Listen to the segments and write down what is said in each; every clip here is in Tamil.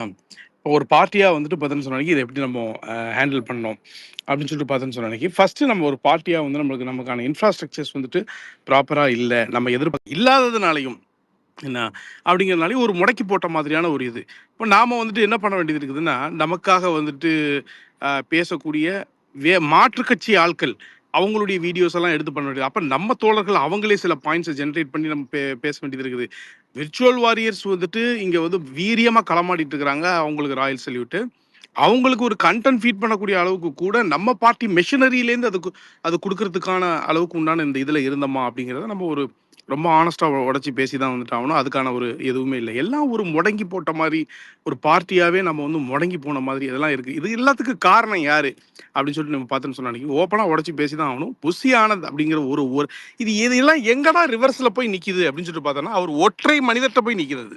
இப்போ ஒரு பார்ட்டியா வந்துட்டு பார்த்தோன்னு சொன்ன அன்னைக்கு, இத எப்படி நம்ம ஹேண்டில் பண்ணணும் அப்படின்னு சொல்லிட்டு பார்த்தோன்னு சொன்ன அன்னைக்கு, ஃபர்ஸ்ட்டு நம்ம ஒரு பார்ட்டியா வந்து நமக்கான இன்ஃப்ராஸ்ட்ரக்சர்ஸ் வந்துட்டு ப்ராப்பரா இல்ல. நம்ம இல்லாததுனாலயும் என்ன அப்படிங்கிறதுனாலயும் ஒரு முடக்கி போட்ட மாதிரியான ஒரு இது. இப்போ நாம வந்துட்டு என்ன பண்ண வேண்டியது இருக்குதுன்னா, நமக்காக வந்துட்டு பேசக்கூடிய மாற்று கட்சி ஆட்கள், அவங்களுடைய வீடியோஸ் எல்லாம் எடுத்து பண்ண வேண்டியது. அப்ப நம்ம தோழர்கள் அவங்களே சில பாயிண்ட்ஸ ஜெனரேட் பண்ணி நம்ம பேச வேண்டியது இருக்குது. விர்ச்சுவல் வாரியர்ஸ் வந்துட்டு இங்க வந்து வீரியமா களமாடிட்டு இருக்கிறாங்க. அவங்களுக்கு ராயல் சல்யூட். அவங்களுக்கு ஒரு கன்டென்ட் ஃபீட் பண்ணக்கூடிய அளவுக்கு கூட நம்ம பார்ட்டி மெஷினரியிலேருந்து அது குடுக்கறதுக்கான அளவுக்கு உண்டான இந்த இதுல இருந்தோமா அப்படிங்கிறத நம்ம ஒரு ரொம்ப ஹானஸ்ட்டா உடைச்சு பேசி தான் வந்துட்டு ஆகணும். அதுக்கான ஒரு எதுவுமே இல்ல. எல்லாம் ஒரு முடங்கி போட்ட மாரி, ஒரு பார்ட்டியாவே நம்ம வந்து முடங்கி போன மாதிரி இதெல்லாம் இருக்கு. இது எல்லாத்துக்கும் காரணம் யாரு? அப்படின்னு சொல்லிட்டு நம்ம பார்த்தோம்னு சொன்னா அன்னைக்கு ஓப்பனா உடைச்சு பேசி தான் ஆகணும். புஷி ஆனந்த் அப்படிங்கிற ஒரு ஒரு இதெல்லாம் எங்கடா ரிவர்ஸ்ல போய் நிக்குது அப்படின்னு சொல்லிட்டு பார்த்தோம்னா, அவர் ஒற்றை மனிதர்ட்ட போய் நிக்கிறது.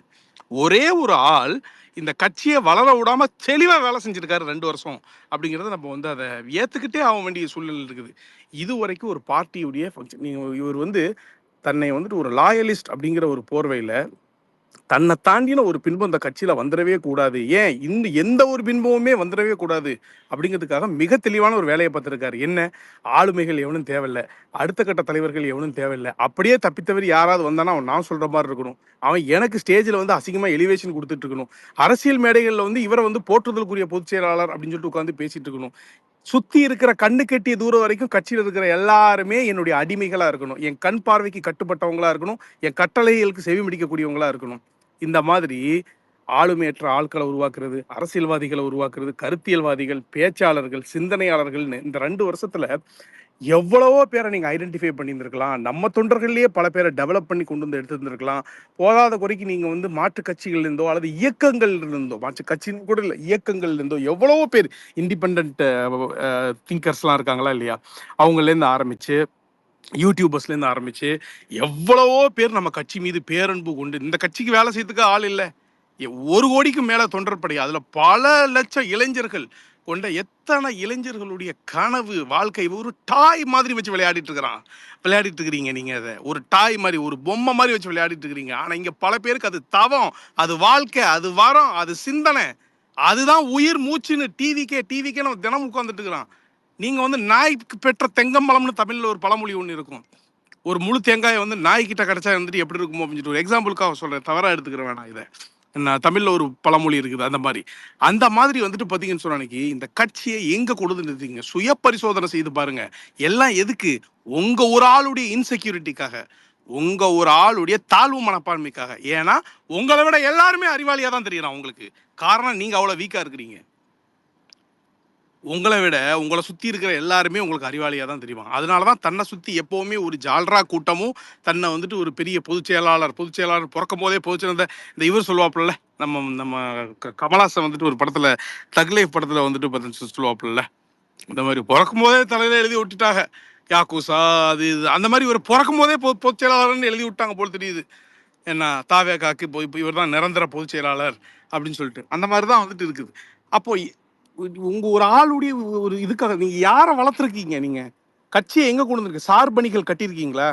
ஒரே ஒரு ஆள் இந்த கட்சியை வளர விடாம தெளிவா வேலை செஞ்சிருக்காரு 2 வருஷம் அப்படிங்கிறத நம்ம வந்து அதை ஏத்துக்கிட்டே ஆக வேண்டிய சூழ்நிலை இருக்குது. இது வரைக்கும் ஒரு பார்ட்டியுடைய ஃபங்க்ஷன் இவர் வந்து தன்னை வந்துட்டு ஒரு லாயலிஸ்ட் அப்படிங்கிற ஒரு போர்வையில தன்னை தாண்டின ஒரு பின்பம் இந்த கட்சியில வந்துடவே கூடாது, ஏன் இந்த எந்த ஒரு பின்பமுமே வந்துடவே கூடாது அப்படிங்கிறதுக்காக மிக தெளிவான ஒரு வேலையை பார்த்திருக்காரு. என்ன, ஆளுமைகள் எவனும் தேவையில்லை, அடுத்த கட்ட தலைவர்கள் எவனும் தேவையில்லை, அப்படியே தப்பித்தவர் யாராவது வந்தானா அவன் நான் சொல்ற மாதிரி இருக்கணும், அவன் எனக்கு ஸ்டேஜில் வந்து அசிங்கமா எலிவேஷன் கொடுத்துட்டு இருக்கணும், அரசியல் மேடைகளில் வந்து இவரை வந்து போற்றுதலுக்குரிய பொதுச் செயலாளர் அப்படின்னு சொல்லிட்டு உட்காந்து பேசிட்டு இருக்கணும், சுத்தி இருக்கிற கண்ணு கெட்டிய தூரம் வரைக்கும் கட்சியில் இருக்கிற எல்லாருமே என்னுடைய அடிமைகளா இருக்கணும், என் கண் பார்வைக்கு கட்டுப்பட்டவங்களா இருக்கணும், என் கட்டளைகளுக்கு செவி மிடிக்கக்கூடியவங்களா இருக்கணும். இந்த மாதிரி ஆளுமையற்ற ஆட்களை உருவாக்குறது, அரசியல்வாதிகளை உருவாக்குறது, கருத்தியல்வாதிகள், பேச்சாளர்கள், சிந்தனையாளர்கள்னு இந்த 2 வருஷத்துல எவ்வளவோ பேரை நீங்க ஐடென்டிஃபை பண்ணியிருந்திருக்கலாம். நம்ம தொண்டர்கள்லயே பல பேரை டெவலப் பண்ணி கொண்டு வந்து எடுத்திருந்திருக்கலாம். போதாத குறைக்கு நீங்க வந்து மாற்று கட்சிகள் இருந்தோ அல்லது இயக்கங்கள் இருந்தோ, மாற்று கட்சின்னு கூட இல்லை, இயக்கங்கள் இருந்தோ எவ்வளவோ பேர் இண்டிபெண்ட் திங்கர்ஸ்லாம் இருக்காங்களா இல்லையா, அவங்கலேருந்து ஆரம்பிச்சு யூடியூபர்ஸ்லேருந்து ஆரம்பிச்சு எவ்வளவோ பேர் நம்ம கட்சி மீது பேரன்பு கொண்டு இந்த கட்சிக்கு வேலை செய்யறதுக்கு ஆள் இல்லை, 1 கோடிக்கு மேல தொண்டர்படை, அதுல பல லட்சம் இளைஞர்கள் கொண்ட எத்தனை இளைஞர்களுடைய கனவு வாழ்க்கை ஒரு டாய் மாதிரி வச்சு விளையாடிட்டு இருக்கிறீங்க. நீங்க அதை ஒரு டாய் மாதிரி, ஒரு பொம்மை மாதிரி வச்சு விளையாடிட்டு இருக்கிறீங்க. ஆனா இங்க பல பேருக்கு அது தவம், அது வாழ்க்கை, அது வரம், அது சிந்தனை, அதுதான் உயிர் மூச்சுன்னு டிவிக்கே நம்ம தினம் உட்கார்ந்துட்டு இருக்கிறோம். நீங்க வந்து நாய்க்கு பெற்ற தெங்கம்பழம்னு தமிழ்ல ஒரு பழமொழி ஒன்று இருக்கும். ஒரு முழு தேங்காயை வந்து நாய்கிட்ட கிடைச்சா வந்துட்டு எப்படி இருக்குமோ அப்படின்னு சொல்லிட்டு ஒரு எக்ஸாம்பிளுக்காக சொல்றேன், தவறா எடுத்துக்கிற வேணாம் இதை. தமிழ்ல ஒரு பழமொழி இருக்குது. அந்த மாதிரி வந்துட்டு பாத்தீங்கன்னு சொன்ன அன்னைக்கு இந்த கட்சியை எங்க கொண்டு நிறுத்தீங்க, சுய பரிசோதனை செய்து பாருங்க. எல்லாம் எதுக்கு? உங்க ஒரு ஆளுடைய இன்செக்யூரிட்டிக்காக, உங்க ஒரு ஆளுடைய தாழ்வு மனப்பான்மைக்காக. ஏன்னா உங்களை விட எல்லாருமே அறிவாளியா தான் தெரியுறான் உங்களுக்கு. காரணம் நீங்க அவ்வளவு வீக்கா இருக்கிறீங்க. உங்களை விட உங்களை சுத்தி இருக்கிற எல்லாருமே உங்களுக்கு அறிவாளியா தான் தெரியும். அதனாலதான் தன்னை சுத்தி எப்பவுமே ஒரு ஜால்ரா கூட்டமும் தன்னை வந்துட்டு ஒரு பெரிய பொதுச் செயலாளர் பிறக்கும் போதே பொதுச்செயலாளர். இந்த இவர் சொல்லுவாப்புல, நம்ம நம்ம கமலாசன் வந்துட்டு ஒரு படத்துல, தக்லைஃப் படத்துல வந்துட்டு சொல்லுவாப்புல, இந்த மாதிரி பிறக்கும் போதே தலையில எழுதி விட்டுட்டாங்க யாக்கூசா அது இது, அந்த மாதிரி ஒரு பிறக்கும் போதே பொதுச் செயலாளர்னு எழுதி விட்டாங்க போல் தெரியுது. என்ன தாவேகாக்கு இவர் தான் நிரந்தர பொதுச் செயலாளர் அப்படின்னு சொல்லிட்டு அந்த மாதிரி தான் வந்துட்டு இருக்குது. அப்போ உங்க ஒரு ஆளுடைய ஒரு இதுக்காக நீங்க யாரை வளர்த்துருக்கீங்க? நீங்க கட்சியை எங்க கொண்டு வந்திருக்கு? சார்பணிகள் கட்டியிருக்கீங்களா?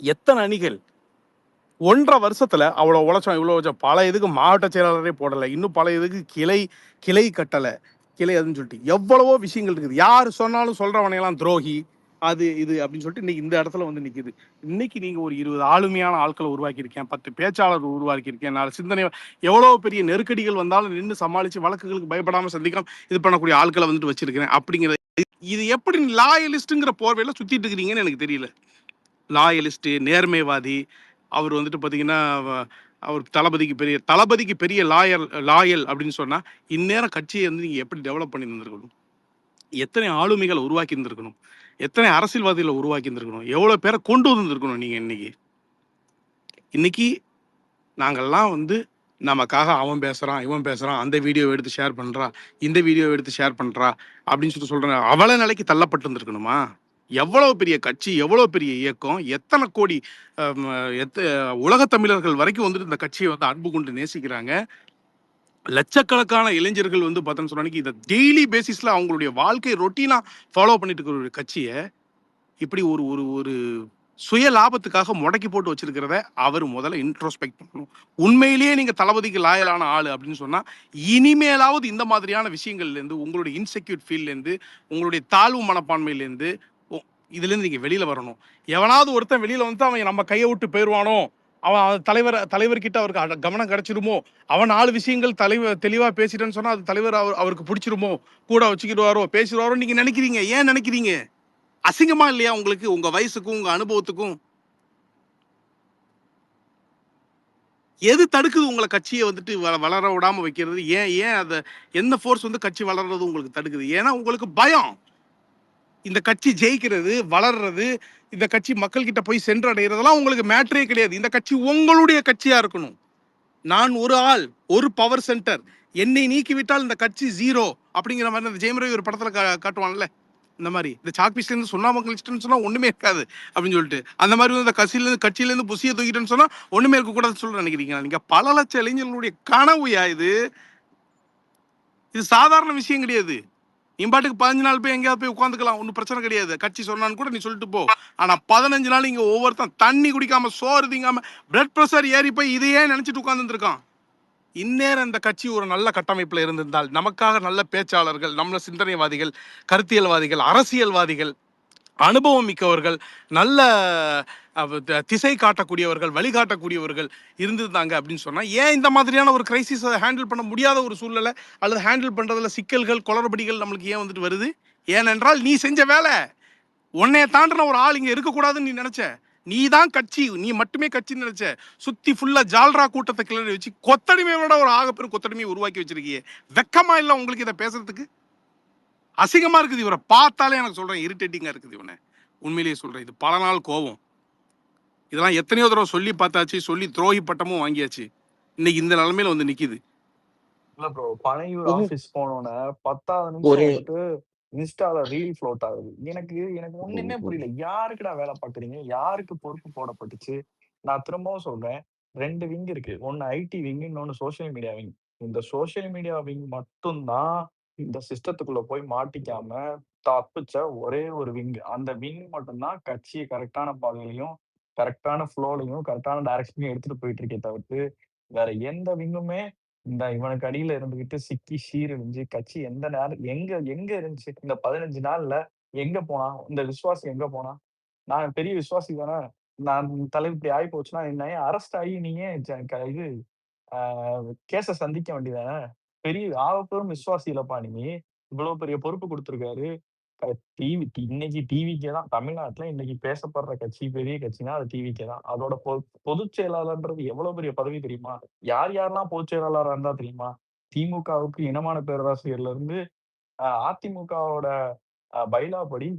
எத்தனை அணிகள் 1.5 வருஷத்துல அவ்வளவு உழைச்சோம், இவ்வளவு வச்சோம். பல இதுக்கு மாவட்ட செயலாளரே போடல, இன்னும் பல இதுக்கு கிளை கட்டல, கிளை அதுன்னு சொல்லிட்டு எவ்வளவோ விஷயங்கள் இருக்குது. யாரு சொன்னாலும் சொல்றவனையெல்லாம் துரோகி அது இது அப்படின்னு சொல்லிட்டு இன்னைக்கு இந்த இடத்துல வந்து நிக்குது. இன்னைக்கு நீங்க ஒரு 20 ஆளுமையான ஆட்களை உருவாக்கியிருக்கேன், 10 பேச்சாளர் உருவாக்கியிருக்கேன், 4 சிந்தனை, எவ்வளவு பெரிய நெருக்கடிகள் வந்தாலும் நின்று சமாளிச்சு வழக்குகளுக்கு பயப்படாம சந்திக்காம இது பண்ணக்கூடிய ஆட்களை வந்துட்டு வச்சிருக்கிறேன் அப்படிங்கிற இது எப்படி லாயலிஸ்ட்ங்கிற போர்வையில சுத்திட்டு இருக்கிறீங்கன்னு எனக்கு தெரியல. லாயலிஸ்ட், நேர்மைவாதி, அவர் வந்துட்டு பாத்தீங்கன்னா அவர் தளபதிக்கு பெரிய லாயல் அப்படின்னு சொன்னா இந்நேரம் கட்சியை வந்து நீங்க எப்படி டெவலப் பண்ணி இருந்திருக்கணும், எத்தனை ஆளுமைகளை உருவாக்கி இருந்திருக்கணும், எத்தனை அரசியல்வாதிகளை உருவாக்கி இருந்திருக்கணும், எவ்வளவு பேரை கொண்டு வந்திருக்கணும். நீங்க இன்னைக்கு நாங்கெல்லாம் வந்து நமக்காக அவன் பேசுறான், இவன் பேசுறான், அந்த வீடியோவை எடுத்து ஷேர் பண்றா, இந்த வீடியோவை எடுத்து ஷேர் பண்றா அப்படின்னு சொல்றேன். அவளை நிலைக்கு தள்ளப்பட்டு இருந்திருக்கணுமா? எவ்வளவு பெரிய கட்சி, எவ்வளவு பெரிய இயக்கம், எத்தனை கோடி உலக தமிழர்கள் வரைக்கும் வந்துட்டு இந்த கட்சியை வந்து அன்பு கொண்டு நேசிக்கிறாங்க. லட்சக்கணக்கான இளைஞர்கள் வந்து பார்த்தோன்னு சொன்னா இந்த டெய்லி பேசிஸ்ல அவங்களுடைய வாழ்க்கை ரொட்டீனா ஃபாலோ பண்ணிட்டு இருக்கிற ஒரு கட்சியை இப்படி ஒரு ஒரு ஒரு சுய லாபத்துக்காக முடக்கி போட்டு வச்சிருக்கிறத அவர் முதல்ல இன்ட்ரோஸ்பெக்ட் பண்ணணும். உண்மையிலேயே நீங்க தளபதிக்கு லாயலான ஆளு அப்படின்னு சொன்னா இனிமேலாவது இந்த மாதிரியான விஷயங்கள்லேருந்து, உங்களுடைய இன்செக்யூர் ஃபீல்ட்லேருந்து, உங்களுடைய தாழ்வு மனப்பான்மையிலேருந்து இதுலேருந்து நீங்க வெளியில வரணும். எவனாவது ஒருத்தன் வெளியில வந்து அவன் நம்ம கையை விட்டு போயிடுவானோ, அவன் தலைவர்கிட்ட அவருக்கு கவனம் கிடைச்சிருமோ, அவன் 4 விஷயங்கள் தெளிவா பேசிட்டேன்னு சொன்னா அது தலைவர் அவருக்கு பிடிச்சிருமோ, கூட வச்சுக்கிடுவாரோ, பேசிடுவாரோ நீங்க நினைக்கிறீங்க. ஏன் நினைக்கிறீங்க? அசிங்கமா இல்லையா உங்களுக்கு? உங்க வயசுக்கும் உங்க அனுபவத்துக்கும் எது தடுக்குது உங்களை கட்சியை வந்துட்டு வளர விடாம வைக்கிறது? ஏன் ஏன் அதை என்ன ஃபோர்ஸ் வந்து கட்சி வளர்றது உங்களுக்கு தடுக்குது? ஏன்னா உங்களுக்கு பயம். இந்த கட்சி ஜெயிக்கிறது, வளர்றது, இந்த கட்சி மக்கள் கிட்ட போய் சென்றடைகிறதெல்லாம் உங்களுக்கு மேட்டரே கிடையாது. இந்த கட்சி உங்களுடைய கட்சியா இருக்கணும். நான் ஒரு ஆள், ஒரு பவர் சென்டர், என்னை நீக்கிவிட்டால் இந்த கட்சி ஜீரோ அப்படிங்கிற மாதிரி அந்த ஜெயம் ரவி ஒரு படத்துல காட்டுவான்ல, இந்த மாதிரி இந்த சாக் பீஸ்ல இருந்து சுண்ணாம்பு கழிச்சிட்டுன்னு சொன்னா ஒண்ணுமே இருக்காது அப்படின்னு சொல்லிட்டு, அந்த மாதிரி வந்து இந்த கட்சியில இருந்து புசிய தூக்கிட்டேன்னு சொன்னா ஒண்ணுமே இருக்க கூடாதுன்னு சொல்ல நினைக்கிறீங்க? நீங்க பல லட்சம் இளைஞர்களுடைய கனவுயா இது. இது சாதாரண விஷயம் கிடையாது. நீ பாட்டுக்கு 15 நாள் போய் எங்கேயாவது போய் உட்காந்துக்கலாம், ஒன்றும் பிரச்சனை கிடையாது. கட்சி சொன்னான்னு கூட நீ சொல்லிட்டு போ. ஆனா 15 நாள் இங்க ஒவ்வொருத்தன் தண்ணி குடிக்காம, சோறு திங்காம, பிளட் பிரஷர் ஏறி போய் இதையே நினைச்சிட்டு உட்கார்ந்துட்டு இருக்கான். இந்நேரம் இந்த கட்சி ஒரு நல்ல கட்டமைப்புல இருந்திருந்தால், நமக்காக நல்ல பேச்சாளர்கள், நம்ம சிந்தனைவாதிகள், கருத்தியல்வாதிகள், அரசியல்வாதிகள், அனுபவம் மிக்கவர்கள், நல்ல திசை காட்டக்கூடியவர்கள், வழிகாட்டக்கூடியவர்கள் இருந்திருந்தாங்க அப்படின்னு சொன்னா, ஏன் இந்த மாதிரியான ஒரு கிரைசிஸ் ஹேண்டில் பண்ண முடியாத ஒரு சூழ்நிலை அல்லது ஹேண்டில் பண்றதுல சிக்கல்கள், குளறுபடிகள் நம்மளுக்கு ஏன் வந்துட்டு வருது? ஏனென்றால் நீ செஞ்ச வேலை. உன்னைய தாண்டின ஒரு ஆள் இங்க இருக்கக்கூடாதுன்னு நீ நினைச்ச. நீ தான் கட்சி, நீ மட்டுமே கட்சின்னு நினைச்ச. சுத்தி ஃபுல்லா ஜால்ரா கூட்டத்தை கிளறி வச்சு கொத்தடிமையோட ஒரு ஆகப்பெரும் கொத்தடிமையை உருவாக்கி வச்சிருக்கீங்க. வெக்கமா இல்ல உங்களுக்கு இதை பேசுறதுக்கு? அசிங்கமா இருக்குது. இவரை பார்த்தாலே எனக்கு சொல்றேன், இரிட்டேட்டிங்கா இருக்குது இவனை. உண்மையிலேயே சொல்றேன், இது பல நாள் கோபம். இதெல்லாம் எத்தனையோ தடவை சொல்லி பார்த்தாச்சு, சொல்லி துரோகி பட்டமும் வாங்கியாச்சு. இன்னைக்கு இந்த நிலைமையில வந்து நிக்குது. இல்ல ப்ரோ, பனையூர் ஆபீஸ் போனோன்னே 10வது நிமிஷம் வந்துட்டு இன்ஸ்டால ரீல் ஃப்ளோட் ஆகுது. எனக்கு ஒண்ணுமே புரியல. யாருக்குடா வேலை பாக்குறீங்க? யாருக்கு பொறுப்பு போடப்பட்டுச்சு? நான் திரும்பவும் சொல்றேன், 2 விங் இருக்கு. ஒன்னு ஐடி விங், இன்னொன்னு சோசியல் மீடியா விங். இந்த சோசியல் மீடியா விங் மட்டும் தான் இந்த சிஸ்டத்துக்குள்ள போய் மாட்டிக்காம தப்பிச்ச ஒரே ஒரு விங். அந்த விங் மட்டும் தான் கட்சியை கரெக்டான பாதையிலையும், கரெக்டான ஃப்ளோலையும், கரெக்டான டைரக்ஷன்லயும் எடுத்துட்டு போயிட்டு இருக்கே தவிர்த்து, வேற எந்த விங்குமே இந்த இவனுக்கு அடியில இருந்துகிட்டு சிக்கி சீரழிஞ்சு கட்சி எந்த நேரம் எங்க இருந்துச்சு? இந்த 15 நாள்ல எங்க போனான்? இந்த விசுவாசி எங்க போனான்? நான் பெரிய விசுவாசி தானே! நான் தலைவர் இப்படி ஆயி போச்சுன்னா, என்னைய அரெஸ்ட் ஆகி நீங்க ஏன் இது ஆ கேஸ சந்திக்க வேண்டியதுதானே! பெரிய ஆகப்பெரும் விசுவாசி இல்லப்பா நீ. இவ்வளவு பெரிய பொறுப்பு குடுத்திருக்காரு. இன்னைக்கு டிவிகே தான். தமிழ்நாட்டுல இன்னைக்கு பேசப்படுற கட்சி, பெரிய கட்சின்னா அது டிவிகே தான். அதோட பொதுச் செயலாளர்ன்றது எவ்வளவு பெரிய பதவி தெரியுமா? யாரெல்லாம் பொதுச் செயலாளரா இருந்தா தெரியுமா? திமுகவுக்கு இனமான பேராசிரியர்ல இருந்து அதிமுகவோட பைலா படி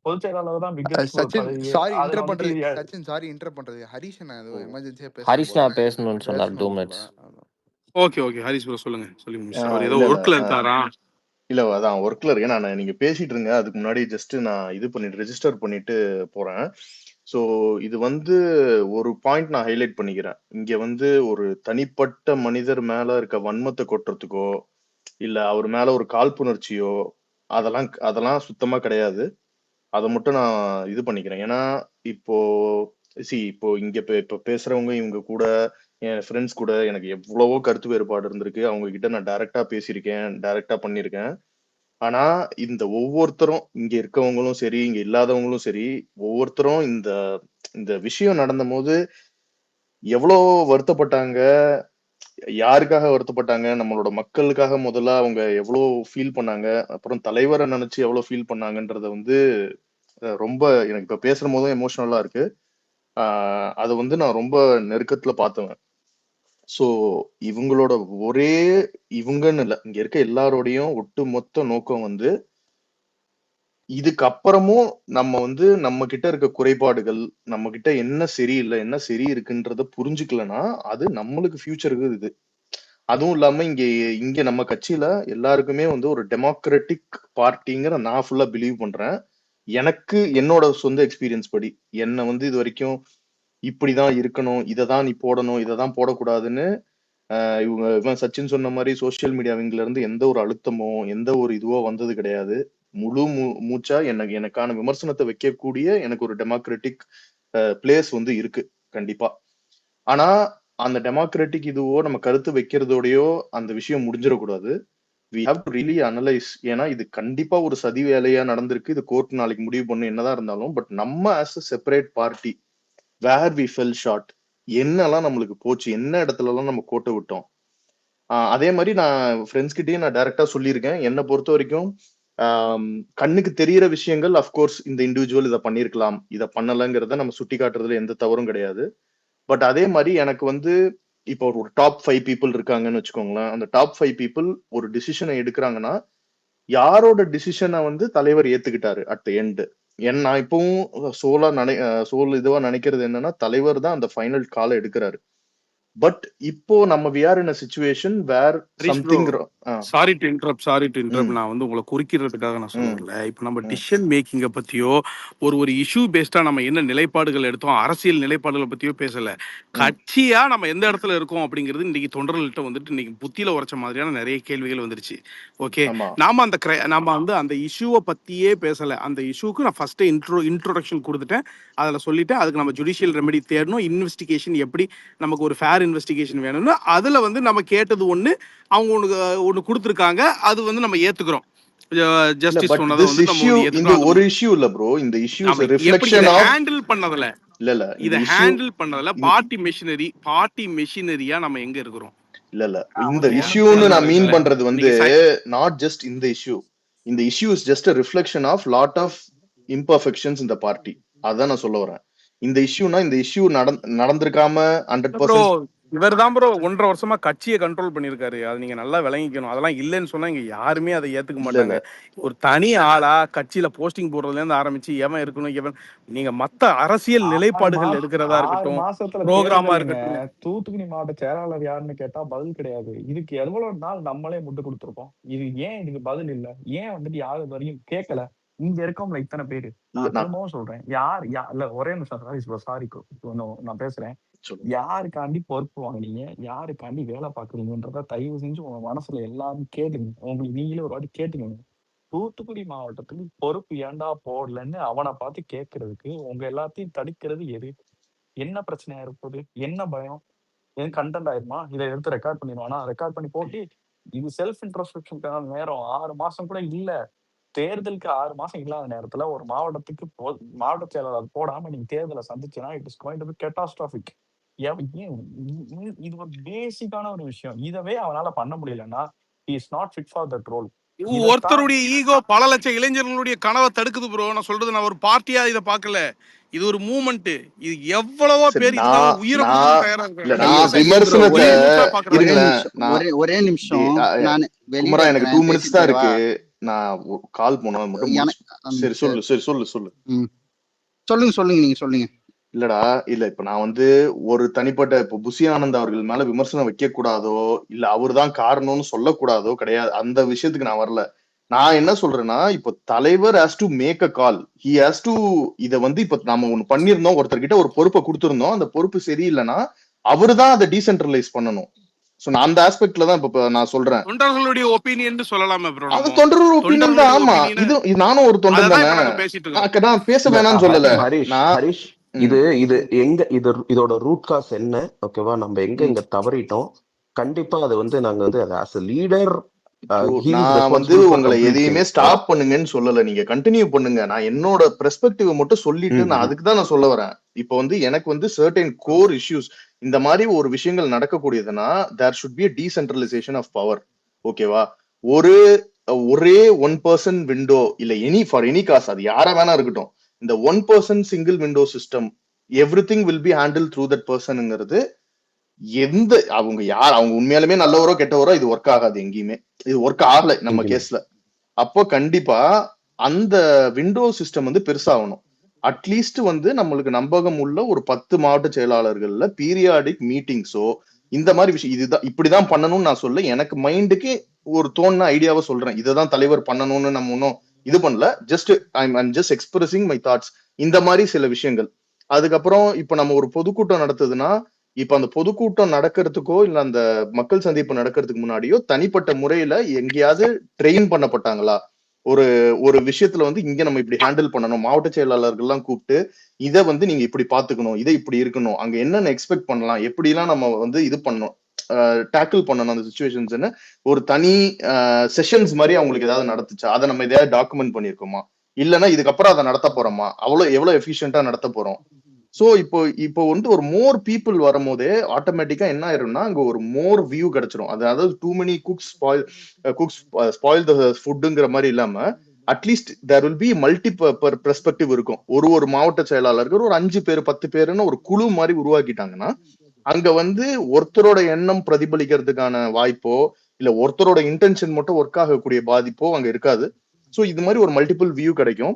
பொதுச் செயலாளர் தான் பிக்கெஸ்ட் சச்சின் பதவியே. சாரி அதுல இன்டர் வந்துட்டு பண்றது. சச்சின் சாரி இன்டர் பண்றது. ஹரிஷ் நான் ஏதோ எமர்ஜென்சியா ஹரிஷ்ணா பேசணும் பேசணும்னு சொன்னார் 2 பேசணும் போல. Minutes. Okay okay Harish bro சொல்லுங்க. சொல்லி முடிச்சு. அவர் ஏதோ இல்ல இல்ல ஒர்க்ல இருக்காரா? இல்ல அதான் ஒர்க்ல இருக்கேன். நான் நீங்க பேசிட்டு இருங்க. அதுக்கு முன்னாடி ஜஸ்ட் நான் இது பண்ணிட்டு ரெஜிஸ்டர் பண்ணிட்டு போறேன். ஸோ இது வந்து ஒரு பாயிண்ட் நான் ஹைலைட் பண்ணிக்கிறேன். இங்க வந்து ஒரு தனிப்பட்ட மனிதர் மேல இருக்க வன்மத்தை கொட்டுறதுக்கோ, இல்ல அவர் மேல ஒரு காழ்ப்புணர்ச்சியோ, அதெல்லாம் அதெல்லாம் சுத்தமா கிடையாது. அதை மட்டும் நான் இது பண்ணிக்கிறேன். ஏன்னா இப்போ இப்போ இங்க இப்ப பேசுறவங்க இவங்க கூட என் ஃப்ரெண்ட்ஸ் கூட எனக்கு எவ்வளவோ கருத்து வேறுபாடு இருந்திருக்கு. அவங்க கிட்ட நான் டைரக்டா பேசியிருக்கேன், டைரக்டா பண்ணியிருக்கேன். ஆனா இந்த ஒவ்வொருத்தரும் இங்க இருக்கவங்களும் சரி, இங்க இல்லாதவங்களும் சரி, ஒவ்வொருத்தரும் இந்த இந்த விஷயம் நடந்தபோது எவ்வளோ வருத்தப்பட்டாங்க, யாருக்காக வருத்தப்பட்டாங்க, நம்மளோட மக்களுக்காக முதல்ல அவங்க எவ்வளோ ஃபீல் பண்ணாங்க, அப்புறம் தலைவரை நினைச்சு எவ்வளவு ஃபீல் பண்ணாங்கன்றத வந்து ரொம்ப எனக்கு இப்ப பேசும்போதும் எமோஷனலா இருக்கு. அதை வந்து நான் ரொம்ப நெருக்கத்துல பார்த்தவன். ஸோ இவங்களோட ஒரே இவங்கன்னு இல்ல, இங்க இருக்க எல்லாரோடையும் ஒட்டுமொத்த நோக்கம் வந்து இதுக்கப்புறமும் நம்ம வந்து நம்ம கிட்ட இருக்க குறைபாடுகள், நம்ம கிட்ட என்ன சரியில்ல, என்ன சரி இருக்குன்றத புரிஞ்சுக்கலன்னா, அது நம்மளுக்கு ஃபியூச்சருக்கு இது. அதுவும் இல்லாம இங்க இங்க நம்ம கட்சியில எல்லாருக்குமே வந்து ஒரு டெமோக்ராட்டிக் பார்ட்டிங்கிற நான் ஃபுல்லா பிலீவ் பண்றேன். எனக்கு என்னோட சொந்த எக்ஸ்பீரியன்ஸ் படி, என்ன வந்து இது வரைக்கும் இப்படிதான் இருக்கணும், இததான் நீ போடணும், இததான் போடக்கூடாதுன்னு இவன் சச்சின் சொன்ன மாதிரி சோசியல் மீடியாவிங்ல இருந்து எந்த ஒரு அழுத்தமோ, எந்த ஒரு இதுவோ வந்தது கிடையாது. முழு மூச்சா எனக்கான விமர்சனத்தை வைக்கக்கூடிய எனக்கு ஒரு டெமோக்ராட்டிக் பிளேஸ் வந்து இருக்கு கண்டிப்பா. ஆனா அந்த டெமோக்ராட்டிக் இதுவோ நம்ம கருத்து வைக்கிறதோடயோ அந்த விஷயம் முடிஞ்சிடக்கூடாது. We have to really analyse. ஏன்னா இது கண்டிப்பா ஒரு சதி வேலையா நடந்திருக்கு. இது கோர்ட் நாளைக்கு முடிவு பண்ணு என்னதான் இருந்தாலும், பட் நம்ம as a separate party where we fell short, என்னெல்லாம் நம்மளுக்கு போச்சு, என்ன இடத்துல எல்லாம் நம்ம கோட்டை விட்டோம். அதே மாதிரி நான் ஃப்ரெண்ட்ஸ் கிட்டயும் நான் டைரக்டா சொல்லியிருக்கேன். என்னை பொறுத்த வரைக்கும் கண்ணுக்கு தெரியிற விஷயங்கள் அஃப்கோர்ஸ் இந்த இண்டிவிஜுவல் இதை பண்ணிருக்கலாம், இதை பண்ணலங்கிறத நம்ம சுட்டி காட்டுறதுல எந்த தவறும் கிடையாது. பட் அதே மாதிரி எனக்கு வந்து இப்போ ஒரு டாப் 5 பீப்புள் இருக்காங்கன்னு வச்சுக்கோங்களேன். அந்த டாப் 5 பீப்புள் ஒரு டிசிஷனை எடுக்கிறாங்கன்னா யாரோட டிசிஷனை வந்து தலைவர் ஏத்துக்கிட்டாரு அட் த எண்ட். ஏன்னா நான் இப்பவும் சோல் இதுவா நினைக்கிறது என்னன்னா தலைவர் தான் அந்த ஃபைனல் காலை எடுக்கிறாரு. பட் இப்போ நம்ம we are in a situation where Harish bro, something sorry to interrupt. ம், நான் வந்து உங்களை குறிக்கிறதுக்காக நான் ம், சொல்லல. இப்போ நம்ம ம், டிசிஷன் மேக்கிங்கை பத்தியோ ஒரு இஷ்யூ பேஸ்டா நம்ம என்ன நிலைப்பாடுகள் எடுத்தோம், அரசியல் நிலைப்பாடுகளை பத்தியோ பேசல. ம், கட்சியா நம்ம எந்த இடத்துல இருக்கோம் அப்படிங்கிறது இன்னைக்கு தொண்டர்கள்ட்ட வந்துட்டு இன்னைக்கு புத்தியில உரைச்ச மாதிரியான நிறைய கேள்விகள் வந்துருச்சு. ஓகே, ஆமா நாம வந்து அந்த இஷ்யூவை பத்தியே பேசல. அந்த இஷ்யூக்கு நான் ஃபர்ஸ்ட் இன்ட்ரோடக்ஷன் கொடுத்துட்டேன், அதில் சொல்லிட்டேன். அதுக்கு நம்ம ஜுடிஷியல் ரெமெடி தேடணும், இன்வெஸ்டிகேஷன் எப்படி நமக்கு ஒரு ஃபேர் இன்வெஸ்டிகேஷன் வேணும்னு அதுல வந்து நம்ம கேட்டது ஒண்ணு, அவங்க ஒண்ணு கொடுத்துருக்காங்க, அது வந்து நம்ம ஏத்துக்கிறோம். இல்ல. ஜஸ்டிஸ் பட் சொன்னதை திஸ் வந்து நம்ம இஷ்யூ வந்து இந்த ஏத்துக்கிறோம். அது ஒரு இஷ்யூ இல்ல ப்ரோ. இந்த இஷ்யூ இஸ் நம்ம எப்படி ரிஃப்ளெக்ஷன் இதை ஆஃப் ஹேண்டில் பண்ணதுல இல்ல இந்த இதை இஷ்யூ ஹேண்டில் பண்ணதுல பார்ட்டி மெஷினரியா நம்ம எங்க இருக்கிறோம்? இல்ல இந்த அவங்க சரியா? இஷ்யூன்னு அதுதான் நான் மீன் இருக்குல்ல. பண்றது வந்து இன்னைக்கு நாட் ஜஸ்ட் இந்த இஷ்யூ. இந்த issue is just a reflection of lot of imperfections இந்த பார்ட்டி. அதான் நான் சொல்ல வரேன். இந்த இஷ்யூனா இந்த இஷ்யூ நடந்திருக்காம 100% இவர் தான் ப்ரோ 1.5 வருஷமா கட்சியை கண்ட்ரோல் பண்ணியிருக்காரு. அது நீங்க நல்லா விளங்கிக்கணும். அதெல்லாம் இல்லைன்னு சொன்னா இங்க யாருமே அதை ஏத்துக்க இல்ல மாட்டாங்க. ஒரு தனி ஆளா கட்சியில போஸ்டிங் போடுறதுல இருந்து ஆரம்பிச்சு எவன் இருக்கணும் எவன், நீங்க மத்த அரசியல் 6 நிலைப்பாடுகள் எடுக்கிறதா 6 இருக்கட்டும், மாசத்துல ப்ரோக்ராமா தேர்தலுங்க. இருக்கட்டும். தூத்துக்குடி மாவட்ட செயலாளர் யாருன்னு கேட்டா பதில் கிடையாது. இதுக்கு எவ்வளவு நாள் நம்மளே முட்டு கொடுத்துருக்கோம். இதுக்கு பதில் இல்ல? ஏன் வந்துட்டு யாரு வரையும் கேட்கல? இங்க இருக்கவங்கள இத்தனை பேரு. இல்ல நான் நான் திரும்பவும் சொல்றேன். இல்ல ஒரே நிமிஷம் சாரி நான் பேசுறேன். சொல்லுங்க. யாருக்காண்டி பொறுப்பு வாங்குனீங்க? யாருக்காண்டி வேலை பாக்குறீங்கன்றத தயவு செஞ்சு உங்க மனசுல எல்லாரும் கேட்டுங்க. உங்களுக்கு நீங்களே ஒரு வாட்டி கேட்டுக்கங்க. தூத்துக்குடி மாவட்டத்துக்கு பொறுப்பு ஏன்டா போடலன்னு அவனை பார்த்து கேட்கறதுக்கு உங்க எல்லாத்தையும் தடுக்கிறது எது? என்ன பிரச்சனையா இருப்போது? என்ன பயம்? எதுவும் கண்டென்ட் ஆயிருமா? இதை எடுத்து ரெக்கார்ட் பண்ணிடுவானா? ரெக்கார்ட் பண்ணி போட்டு இது செல்ஃப் இன்ட்ரோஸ்பெக்ஷனுக்கான நேரம் 6 மாசம் கூட இல்ல. தேர்தலுக்கு 6 மாசம் இல்லாத நேரத்துல ஒரு மாவட்டத்துக்கு மாவட்ட செயலாளர் போடாம நீங்க தேர்தலை சந்திச்சுன்னா it is going to be catastrophic. இது ஒரு பேசிக்கான ஒரு விஷயம். இதவே அவனால பண்ண முடியலன்னா he is not fit for that role. இதைத்தான் ஒருத்தருடைய ஈகோ பல லட்சம் இளைஞர்களுடைய கனவை தடுக்குது ப்ரோ. நான் சொல்றது நான் ஒரு பார்ட்டியா இதை பார்க்கல. இது ஒரு மூவ்மெண்ட். இது எவ்வளவோ சரி பேர் இதுக்காக உயிரை நான் கொடுக்க தயாரா இல்ல இருக்காங்க. நான் சரி ப்ரோ, விமர்சனத்தை ஒரே பாக்குறாங்க. ஒரே இருங்களேன். நிமிஷம் நான் ஒரே நிமிஷம் நான் வெளியில குமரா எனக்கு 2 இருக்கிறேன், மினிட்ஸ் பேசிட்டு தான் வரவா? இருக்கு. நான் கால் போனோம் மட்டும் எனக்கு முடிச்சு. சரி சொல்லு. ம். சொல்லுங்க நீங்க சொல்லுங்க. இல்லடா இல்ல இப்ப நான் வந்து ஒரு தனிப்பட்ட இப்ப புசி ஆனந்த் அவர்கள் மேல விமர்சனம் வைக்க கூடாதோ இல்ல அவர்தான் காரணம்னு சொல்லக்கூடாதோ கிடையாது. அந்த விஷயத்துக்கு நான் வரல. நான் என்ன சொல்றேன்னா இப்ப தலைவர் has to make a call. He has to இத வந்து இப்ப நாம ஒண்ணு பண்ணிருந்தோம், ஒருத்தர்கிட்ட ஒரு பொறுப்பை கொடுத்திருந்தோம், அந்த பொறுப்பு சரியில்லைன்னா அவரு தான் அதை டீசென்ட்ரலைஸ் பண்ணணும். சோ நான் அந்த ஆஸ்பெக்ட்ல தான் இப்ப நான் சொல்றேன். தொண்டர்களுடைய ஒப்பீனியன் சொல்லலாமே ப்ரோ. அது நம்ம தொண்டரோட ஒப்பீனியன் தான். தொண்டர்களுடைய ஆமா ஒப்பீனியன் இது நானும் ஒரு தொண்டன் அதான் தானே. இப்ப நாங்க பேசிட்டு இருக்கோம். நான் பேச இல்ல வேணாம்னு சொல்லல. நான் ஹரிஷ், ம், இது இது எங்க இதோட ரூட் காஸ் என்ன? ஓகேவா, நம்ம எங்க ம். இங்க தவறிட்டோம். கண்டிப்பா அது வந்து நாங்க வந்து as a leader, Bro, he is நான் வந்து responsible for உங்களை எதையுமே everything. ஸ்டாப் பண்ணுங்கன்னு சொல்லல. நீங்க கண்டினியூ பண்ணுங்க. நான் என்னோட பெர்ஸ்பெக்டிவ் மட்டும் சொல்லிட்டு நான் அதுக்கு தான் நான் சொல்ல வரேன். இப்போ வந்து எனக்கு வந்து சர்டன் கோர் இஷ்யூஸ் இந்த மாதிரி ஒரு விஷயங்கள் நடக்கக்கூடியதுன்னா there should be a decentralisation of power. ஓகேவா? ஒரே 1% விண்டோ இல்ல ஃபார் எனி காஸ் அது யாரா வேணா இருக்கட்டும், இந்த 1% single window system everything will be handle through that பர்சன்ங்கிறது அவங்க உண்மையாலுமே நல்லவரோ கெட்டவரோ இது ஒர்க் ஆகாது. எங்கேயுமே இது ஒர்க் ஆகல நம்ம கேஸ்ல. அப்போ கண்டிப்பா அந்த விண்டோ சிஸ்டம் வந்து பெருசாகணும். அட்லீஸ்ட் வந்து நம்மளுக்கு நம்பகம் உள்ள ஒரு 10 மாவட்ட செயலாளர்கள்ல பீரியாடிக் மீட்டிங்ஸோ இந்த மாதிரி விஷயம் இதுதான் இப்படிதான் பண்ணணும்னு நான் சொல்ல. எனக்கு மைண்டுக்கு ஒரு தோணுன ஐடியாவை சொல்றேன். இதுதான் தலைவர் பண்ணணும்னு நம்ம ஒன்னும் இது பண்ணல. I'm just expressing my thoughts. இந்த மாதிரி சில விஷயங்கள். அதுக்கப்புறம் இப்ப நம்ம ஒரு பொதுக்கூட்டம் நடத்துதுன்னா இப்ப அந்த பொதுக்கூட்டம் நடக்கிறதுக்கோ இல்ல அந்த மக்கள் சந்திப்பு நடக்கிறதுக்கு முன்னாடியோ தனிப்பட்ட முறையில எங்கேயாவது ட்ரெயின் பண்ணப்பட்டாங்களா? ஒரு ஒரு விஷயத்துல வந்து இங்க நம்ம இப்படி ஹேண்டில் பண்ணணும், மாவட்ட செயலாளர்கள்லாம் கூப்பிட்டு இதை வந்து நீங்க இப்படி பாத்துக்கணும், இதை இப்படி இருக்கணும், அங்க என்னென்ன எக்ஸ்பெக்ட் பண்ணலாம், எப்படிலாம் நம்ம வந்து இது பண்ணணும், டேக்கிள் பண்ணணும் அந்த சுச்சுவேஷன்ஸ்னு ஒரு தனி செஷன்ஸ் மாதிரி அவங்களுக்கு ஏதாவது நடத்துச்சா? அதை நம்ம எதையாவது டாக்குமெண்ட் பண்ணிருக்கோமா? இல்லைன்னா இதுக்கப்புறம் அதை நடத்த போறோமா? எவ்வளவு எஃபிஷியன்டா நடத்த போறோம்? சோ இப்போ வந்து ஒரு மோர் பீப்புள் வரும்போதே ஆட்டோமேட்டிக்கா என்ன ஆயிரும்னா அங்க ஒரு மோர் வியூ கிடைச்சிரும். அதாவது too many cooks spoil the ஃபுட்டுங்கிற மாதிரி இல்லாம at least there will be multi perspective இருக்கும். ஒரு மாவட்ட செயலாளர்கள் ஒரு 5 பேர் 10 பேருன்னு ஒரு குழு மாதிரி உருவாக்கிட்டாங்கன்னா அங்க வந்து ஒருத்தரோட எண்ணம் பிரதிபலிக்கிறதுக்கான வாய்ப்போ இல்ல ஒருத்தரோட இன்டென்ஷன் மட்டும் ஒர்க் ஆகக்கூடிய பாதிப்போ அங்க இருக்காது. சோ இது மாதிரி ஒரு மல்டிபிள் வியூ கிடைக்கும்.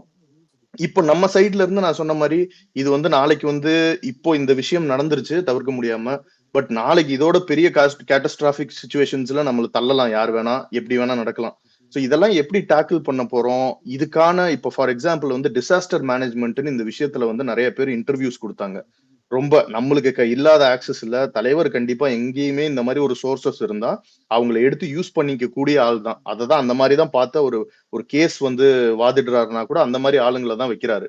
இப்போ நம்ம சைட்ல இருந்து நான் சொன்ன மாதிரி இது வந்து நாளைக்கு வந்து இப்போ இந்த விஷயம் நடந்துருச்சு தவிர்க்க முடியாம, பட் நாளைக்கு இதோட பெரிய கேட்டஸ்ட்ராபிக் சுச்சுவேஷன்ஸ்ல நம்மள தள்ளலாம், யார் வேணா எப்படி வேணா நடக்கலாம். ஸோ இதெல்லாம் எப்படி டேக்கிள் பண்ண போறோம்? இதுக்கான இப்போ ஃபார் எக்ஸாம்பிள் வந்து டிசாஸ்டர் மேனேஜ்மெண்ட்னு இந்த விஷயத்துல வந்து நிறைய பேர் இன்டர்வியூஸ் கொடுத்தாங்க. ரொம்ப நம்மளுக்கு இல்லாத ஆக்சஸ் இல்ல, தலைவர் கண்டிப்பா எங்கேயுமே இந்த மாதிரி ஒரு சோர்சஸ் இருந்தா அவங்களை எடுத்து யூஸ் பண்ணிக்க கூடிய ஆள் தான். அததான் அந்த மாதிரி தான் பார்த்த ஒரு கேஸ் வந்து வாதிடுறாருன்னா கூட அந்த மாதிரி ஆளுங்களை தான் வைக்கிறாரு.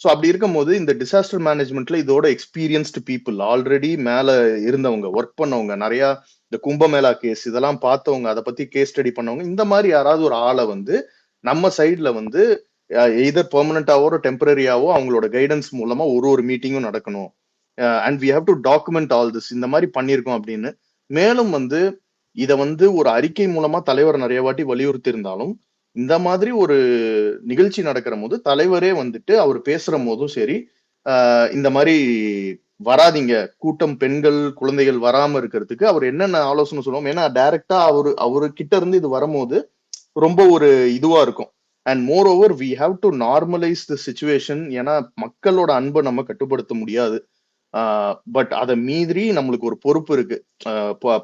ஸோ அப்படி இருக்கும் போது இந்த டிசாஸ்டர் மேனேஜ்மெண்ட்ல இதோட எக்ஸ்பீரியன்ஸ்டு பீப்புள் ஆல்ரெடி மேல இருந்தவங்க, ஒர்க் பண்ணவங்க, நிறைய இந்த கும்பமேளா கேஸ் இதெல்லாம் பார்த்தவங்க, அதை பத்தி கேஸ் ஸ்டடி பண்ணவங்க, இந்த மாதிரி யாராவது ஒரு ஆளை வந்து நம்ம சைட்ல வந்து எய்தர் பெர்மனண்டாவோ டெம்பரரியாவோ அவங்களோட கைடன்ஸ் மூலமா ஒரு மீட்டிங்கும் நடக்கணும். And we have to document all this, இந்த மாதிரி பண்ணியிருக்கோம் அப்படின்னு. மேலும் வந்து இதை வந்து ஒரு அறிக்கை மூலமா தலைவர் நிறைய வாட்டி வலியுறுத்தி இருந்தாலும் இந்த மாதிரி ஒரு நிகழ்ச்சி நடக்கிற போது தலைவரே வந்துட்டு அவர் பேசுற போதும் சரி இந்த மாதிரி வராதிங்க, கூட்டம் பெண்கள் குழந்தைகள் வராம இருக்கிறதுக்கு அவர் என்னென்ன ஆலோசனை சொல்லுவோம். ஏன்னா டைரக்டா அவரு கிட்ட இருந்து இது வரும்போது ரொம்ப ஒரு இதுவா இருக்கும். And moreover we have to normalise the situation. ஏன்னா மக்களோட அன்பை நம்ம கட்டுப்படுத்த முடியாது, பட் அதை மீறி நம்மளுக்கு ஒரு பொறுப்பு இருக்கு.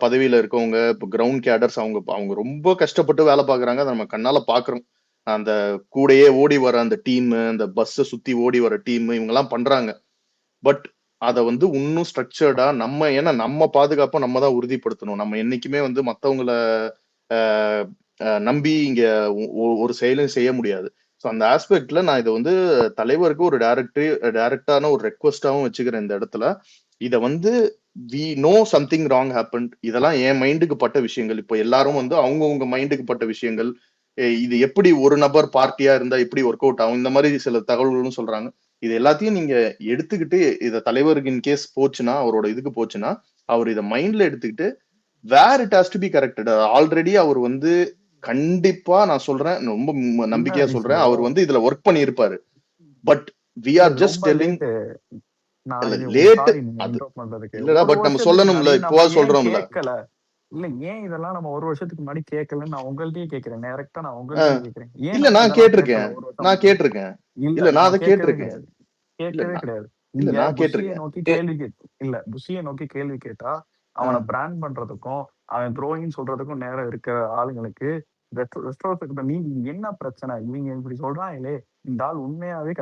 பதவியில இருக்கவங்க, இப்போ கிரவுண்ட் கேடர்ஸ், அவங்க ரொம்ப கஷ்டப்பட்டு வேலை பார்க்குறாங்க, அதை நம்ம கண்ணால பாக்குறோம். அந்த கூடையே ஓடி வர அந்த டீம், அந்த பஸ்ஸை சுத்தி ஓடி வர டீம், இவங்கெல்லாம் பண்றாங்க. பட் அதை வந்து இன்னும் ஸ்ட்ரக்சர்டா நம்ம, ஏன்னா நம்ம பாதுகாப்பை நம்ம தான் உறுதிப்படுத்தணும். நம்ம என்னைக்குமே வந்து மற்றவங்களை நம்பி இங்க ஒரு செயலும் செய்ய முடியாது. ஸோ அந்த ஆஸ்பெக்ட்ல நான் இதை வந்து தலைவருக்கு ஒரு டைரக்டான ஒரு ரெக்வஸ்டாவும் வச்சுக்கிறேன் இந்த இடத்துல. இதை வந்து we know something wrong happen, இதெல்லாம் என் மைண்டுக்கு பட்ட விஷயங்கள். இப்போ எல்லாரும் வந்து அவங்கவுங்க மைண்டுக்கு பட்ட விஷயங்கள், இது எப்படி ஒரு நபர் பார்ட்டியா இருந்தா எப்படி ஒர்க் அவுட் ஆகும், இந்த மாதிரி சில தகவல்களும் சொல்றாங்க. இது எல்லாத்தையும் நீங்க எடுத்துக்கிட்டு இதை தலைவருக்கு இன்கேஸ் போச்சுன்னா, அவரோட இதுக்கு போச்சுன்னா, அவர் இதை மைண்ட்ல எடுத்துக்கிட்டு where it has to be corrected. Already அவர் வந்து கண்டிப்பா நான் சொல்றேன், ரொம்ப நம்பிக்கையா சொல்றேன், அவர் வந்து இதுல ஒர்க் பண்ணி இருப்பாரு. But we are just telling late. இல்லடா, பட் நம்ம சொல்லணும்ல, இப்போ சொல்றோம்ல. இல்ல ஏன் இதெல்லாம் நம்ம ஒரு வருஷத்துக்கு முன்னாடி கேட்கலன்னு நான் உங்கள்கிட்டயே கேக்குறேன். டைரக்டா நான் உங்கள்கிட்ட கேக்குறேன். இல்ல நான் கேட்டிருக்கேன். இல்ல நான் அதை கேட்டிருக்கேன். கேட்கவே கிடையாது. இல்ல நான் கேட்டிருக்கேன். நோக்கி கேள்வி இல்ல புஷியை நோக்கி கேள்வி கேட்டா அவனை பிராண்ட் பண்றதுக்கும் அவன் துரோகின்னு சொல்றதுக்கும் நேரம் இருக்கிற ஆளுங்களுக்கு நீங்க என்ன பிரச்சனை? இவங்க இப்படி சொல்றாங்களே, இந்த ஆள் உண்மையாவே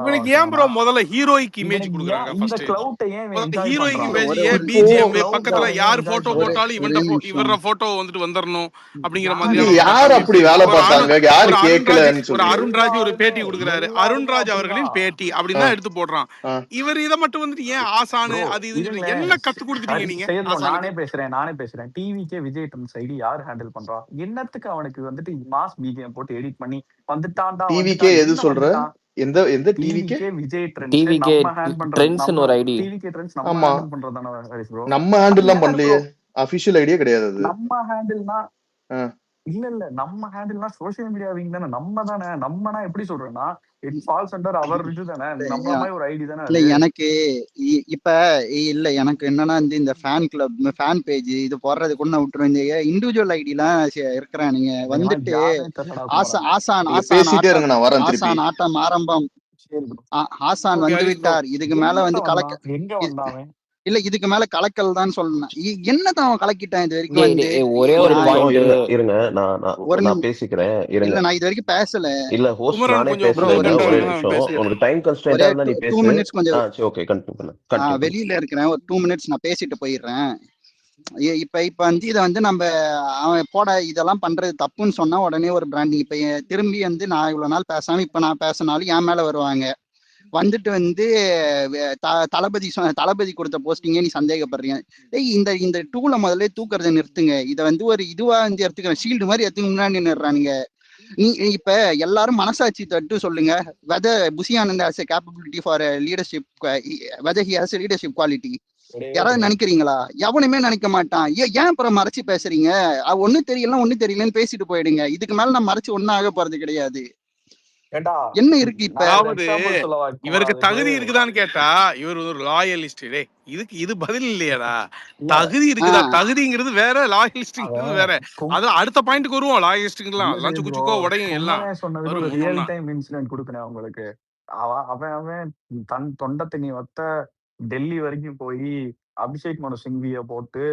இவனுக்கு ஏன் ப்ரோ முதல்ல ஹீரோயிக் இமேஜ் கொடுக்குறாங்க? இந்த கிளவுட் ஏன் ஹீரோயிக் இமேஜ் ஏன் பிஜிஎம் பக்கத்துல யார் போட்டோ போட்டாலும் இவர போட்டோ வந்துட்டு வந்துடணும் அப்படிங்கிற மாதிரி யார் அப்படி வேலை பார்த்தாங்க? யார் கேட்கலன்னு ஒரு அருண்ராஜ் ஒரு பேட்டி கொடுக்குறாரு, அருண்ராஜ் அவர்களின் பேட்டி அப்படின்னு தான் எடுத்து போடுறான். இவர் இதை மட்டும் வந்துட்டு ஏன் ஆசானு அது இது என்ன கத்து கொடுத்துட்டீங்க நீங்க? நானே பேசுறேன். டிவிக்கே விஜய் ட்ரெண்ட்ஸ் ஐடி யார் ஹேண்டில் பண்றா? என்னத்துக்கு அவனுக்கு வந்துட்டு மாஸ் பிஜிஎம் போட்டு எடிட் பண்ணி வந்துட்டான்டா? டிவிக்கே எது சொல்ற? எந்த டிவிக்கே? விஜய் டிவிக்கே ட்ரெண்ட்ஸ்னு ஒரு ஐடி. டிவிக்கே ட்ரெண்ட்ஸ் நம்ம ஹேண்டில் பண்றதானே ஹரிஸ் ப்ரோ? நம்ம ஹேண்டில்லாம் பண்ணலையே, ஆபீஷியல் ஐடியா கிடையாது அது. நம்ம ஹேண்டில்னா இல்ல நம்ம ஹேண்டில்னா சோசியல் மீடியா விங் தானே, நம்ம தானே. நம்மனா எப்படி சொல்றேன்னா இட் ஃபால்ஸ் அண்டர் அவர் இது தானே, நம்ம மாதிரி ஒரு ஐடி தானே. இல்ல எனக்கு இப்ப இல்ல எனக்கு என்னன்னா இந்த ஃபேன் கிளப், ஃபேன் பேஜ் இது போடுறது கூட நான் விட்டுருவேன். இந்த இண்டிவிஜுவல் ஐடி எல்லாம் இருக்கிறேன். நீங்க வந்துட்டு ஆசான் ஆட்டம் ஆரம்பம், ஆசான் வந்து விட்டார், இதுக்கு மேல வந்து கலக்க எங்க வந்தாவே இல்ல இதுக்கு மேல கலக்கல் தான் சொல்லணும். என்னதான் அவன் கலக்கிட்டான் இது வரைக்கும்? வந்து ஒரே ஒரு பாயிண்ட் இருங்க, நான் பேசிக்கிறேன். இல்ல நான் இது வரைக்கும் பேசல. இல்ல ஹோஸ்ட் நானே பேசுறேன். ஒரே நிமிஷம், உங்களுக்கு டைம் கன்ஸ்ட்ரெயின்ட்டா இருந்தா நீ பேசு. 2 மினிட்ஸ் கொஞ்சம் ஓகே கண்டினியூ பண்ணு. வெளியில இருக்கிறேன், ஒரு 2 மினிட்ஸ் நான் பேசிட்டு போயிடுறேன். இப்ப இப்ப வந்து இதை வந்து நம்ம அவன் போட இதெல்லாம் பண்றது தப்புன்னு சொன்னா உடனே ஒரு பிராண்டிங். இப்ப திரும்பி வந்து நான் இவ்வளவு நாள் பேசாம இப்ப நான் பேசினாலும் என் மேல வருவாங்க. வந்துட்டு வந்து தளபதி கொடுத்த போஸ்டிங்கே நீ சந்தேகப்படுறீங்க. இந்த இந்த டூல முதல்ல தூக்குறதை நிறுத்துங்க. இதை வந்து ஒரு இதுவா வந்து எடுத்துக்கிறேன், ஷீல்டு மாதிரி எடுத்துக்க முன்னாடி நின்றுறானுங்க. நீ இப்ப எல்லாரும் மனசாட்சி தட்டு சொல்லுங்க, whether Bussy Anand has a capability for a leadership, whether he has a leadership quality. யாராவது நினைக்கிறீங்களா? எவனுமே நினைக்க மாட்டான். ஏன் அப்புறம் மறைச்சு பேசுறீங்க? ஒண்ணு தெரியல ஒண்ணு தெரியலன்னு பேசிட்டு போயிடுங்க. இதுக்கு மேல நான் மறைச்சு ஒன்னும் ஆக போறது கிடையாது. என்ன இருக்கு இப்ப? அதாவது இவருக்கு தகுதி இருக்குதான்னு கேட்டா இவர் ஒரு லாயலிஸ்ட். இதுக்கு இது பதில் இல்லையாடா? தகுதி இருக்குதா? தகுதிங்கிறது வேற, லாயலிஸ்ட்ங்கிறது வேற. அது அடுத்த பாயிண்ட்க்கு வருவோம். லாயலிஸ்ட்ங்கலாம் லஞ்சு குச்சிக்கோ உடையும் எல்லாம் சொன்னதுக்கு ஒரு ரியல் டைம் இன்சிடென்ட் கொடுக்கணும் உங்களுக்கு. அவன் தன் தொண்டை தண்ணி வத்த டெல்லி வரைக்கும் போய் அபிஷேக் மனு சிங்விய போட்டு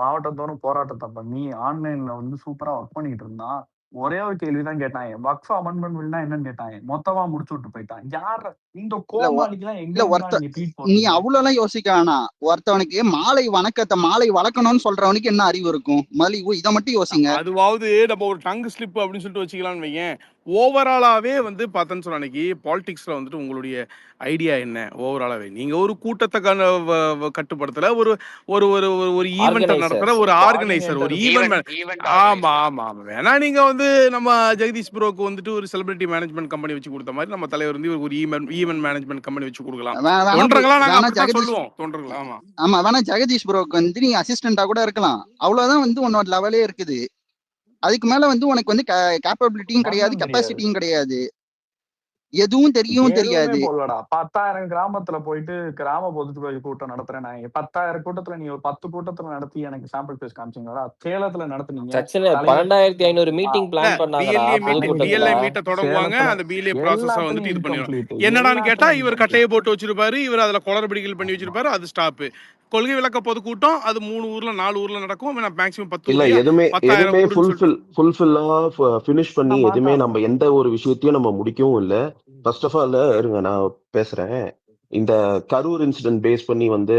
மாவட்டத்தோறும் போராட்டத்தை பண்ணி ஆன்லைன்ல வந்து சூப்பரா ஒர்க் பண்ணிட்டு இருந்தான். ஒரே ஒரு கேள்விதான் கேட்டாங்க, வக்ஃப் அமெண்ட்மெண்ட் பில்னா என்னன்னு கேட்டாங்க. மொத்தமா முடிச்சு விட்டு போயிட்டான். யார இந்த கோமாளிக்கெல்லாம் நீ அவ்வளவு எல்லாம் யோசிக்க வேணாம். ஒருத்தவனுக்கு மாலை வணக்கத்தை மாலை வளர்க்கணும்னு சொல்றவனுக்கு என்ன அறிவு இருக்கும்? முதல்ல இதை மட்டும் யோசிங்க. அதுவாவது நம்ம ஒரு டங்கு ஸ்லிப் அப்படின்னு சொல்லிட்டு வச்சுக்கலாம்னு வையேன். ஓவராலாவே வந்து பார்த்தேன்னு சொன்ன அன்னைக்கு பாலிடிக்ஸ்ல வந்துட்டு உங்களுடைய ஐடியா என்ன? ஓவராலாவே நீங்க ஒரு கூட்டத்தை கட்டுப்படுத்தல, ஒரு ஒரு ஒரு ஒரு ஈவெண்ட் நடத்துற ஒரு ஆர்கனைசர், ஒரு ஈவெண்ட். ஆமா ஆமா ஆமா. வேணா நீங்க வந்து நம்ம ஜெகதீஷ் ப்ரோக்கு வந்துட்டு ஒரு செலிபிரிட்டி மேனேஜ்மெண்ட் கம்பெனி வச்சு கொடுத்த மாதிரி நம்ம தலைவர் வந்து ஒரு ஈவெண்ட் மேனேஜ்மெண்ட் கம்பெனி வச்சு கொடுக்கலாம். தொண்டர்களா நாங்க அப்படிதான் சொல்லுவோம். தொண்டர்களா ஆமா ஆமா. வேணா ஜெகதீஷ் ப்ரோக்கு வந்து நீ அசிஸ்டண்டா கூட இருக்கலாம். அவ்வளவுதான் வந்து உன்னோட லெவலே இருக்குது. அதுக்கு மேல வந்து உனக்கு வந்து கேப்பபிலிட்டியும் கிடையாது, கெப்பாசிட்டியும் கிடையாது, எதுவும் தெரியாது. 10,000 கிராமத்துல போயிட்டு கிராம பொது கூட்டம் நடத்துறேன். 10,000 கூட்டத்துல நீ ஒரு 10 கூட்டத்துல நடத்தி எனக்கு சாம்பிள் பேஸ் காமிச்சீங்களா? சேலத்துல நடத்துனீங்க. 12,500 மீட்டிங் பிளான் பண்ணாங்க. தொடங்குவாங்க. அந்த பிஎல்ஏ ப்ராசஸ் வந்துட்டு இது பண்ணிடுவாங்க. என்னடான்னு கேட்டா இவர் கட்டையை போட்டு வச்சிருப்பாரு, இவர் அதுல குளறுபடிகள் பண்ணி வச்சிருப்பாரு. அது ஸ்டாப். கொள்கை விளக்க பொது கூட்டம் அது 3 ஊர்ல 4 ஊர்ல நடக்கும். மேக்ஸிமம் 10 இல்ல எதுவுமே ஃபுல்ஃபில்லா ஃபினிஷ் பண்ணி எதுவுமே நம்ம எந்த ஒரு விஷயத்தையும் நம்ம முடிக்கவும் இல்லை. ஃபர்ஸ்ட் ஆஃப் ஆல் இருங்க நான் பேசுறேன். இந்த கரூர் இன்சிடென்ட் பேஸ் பண்ணி வந்து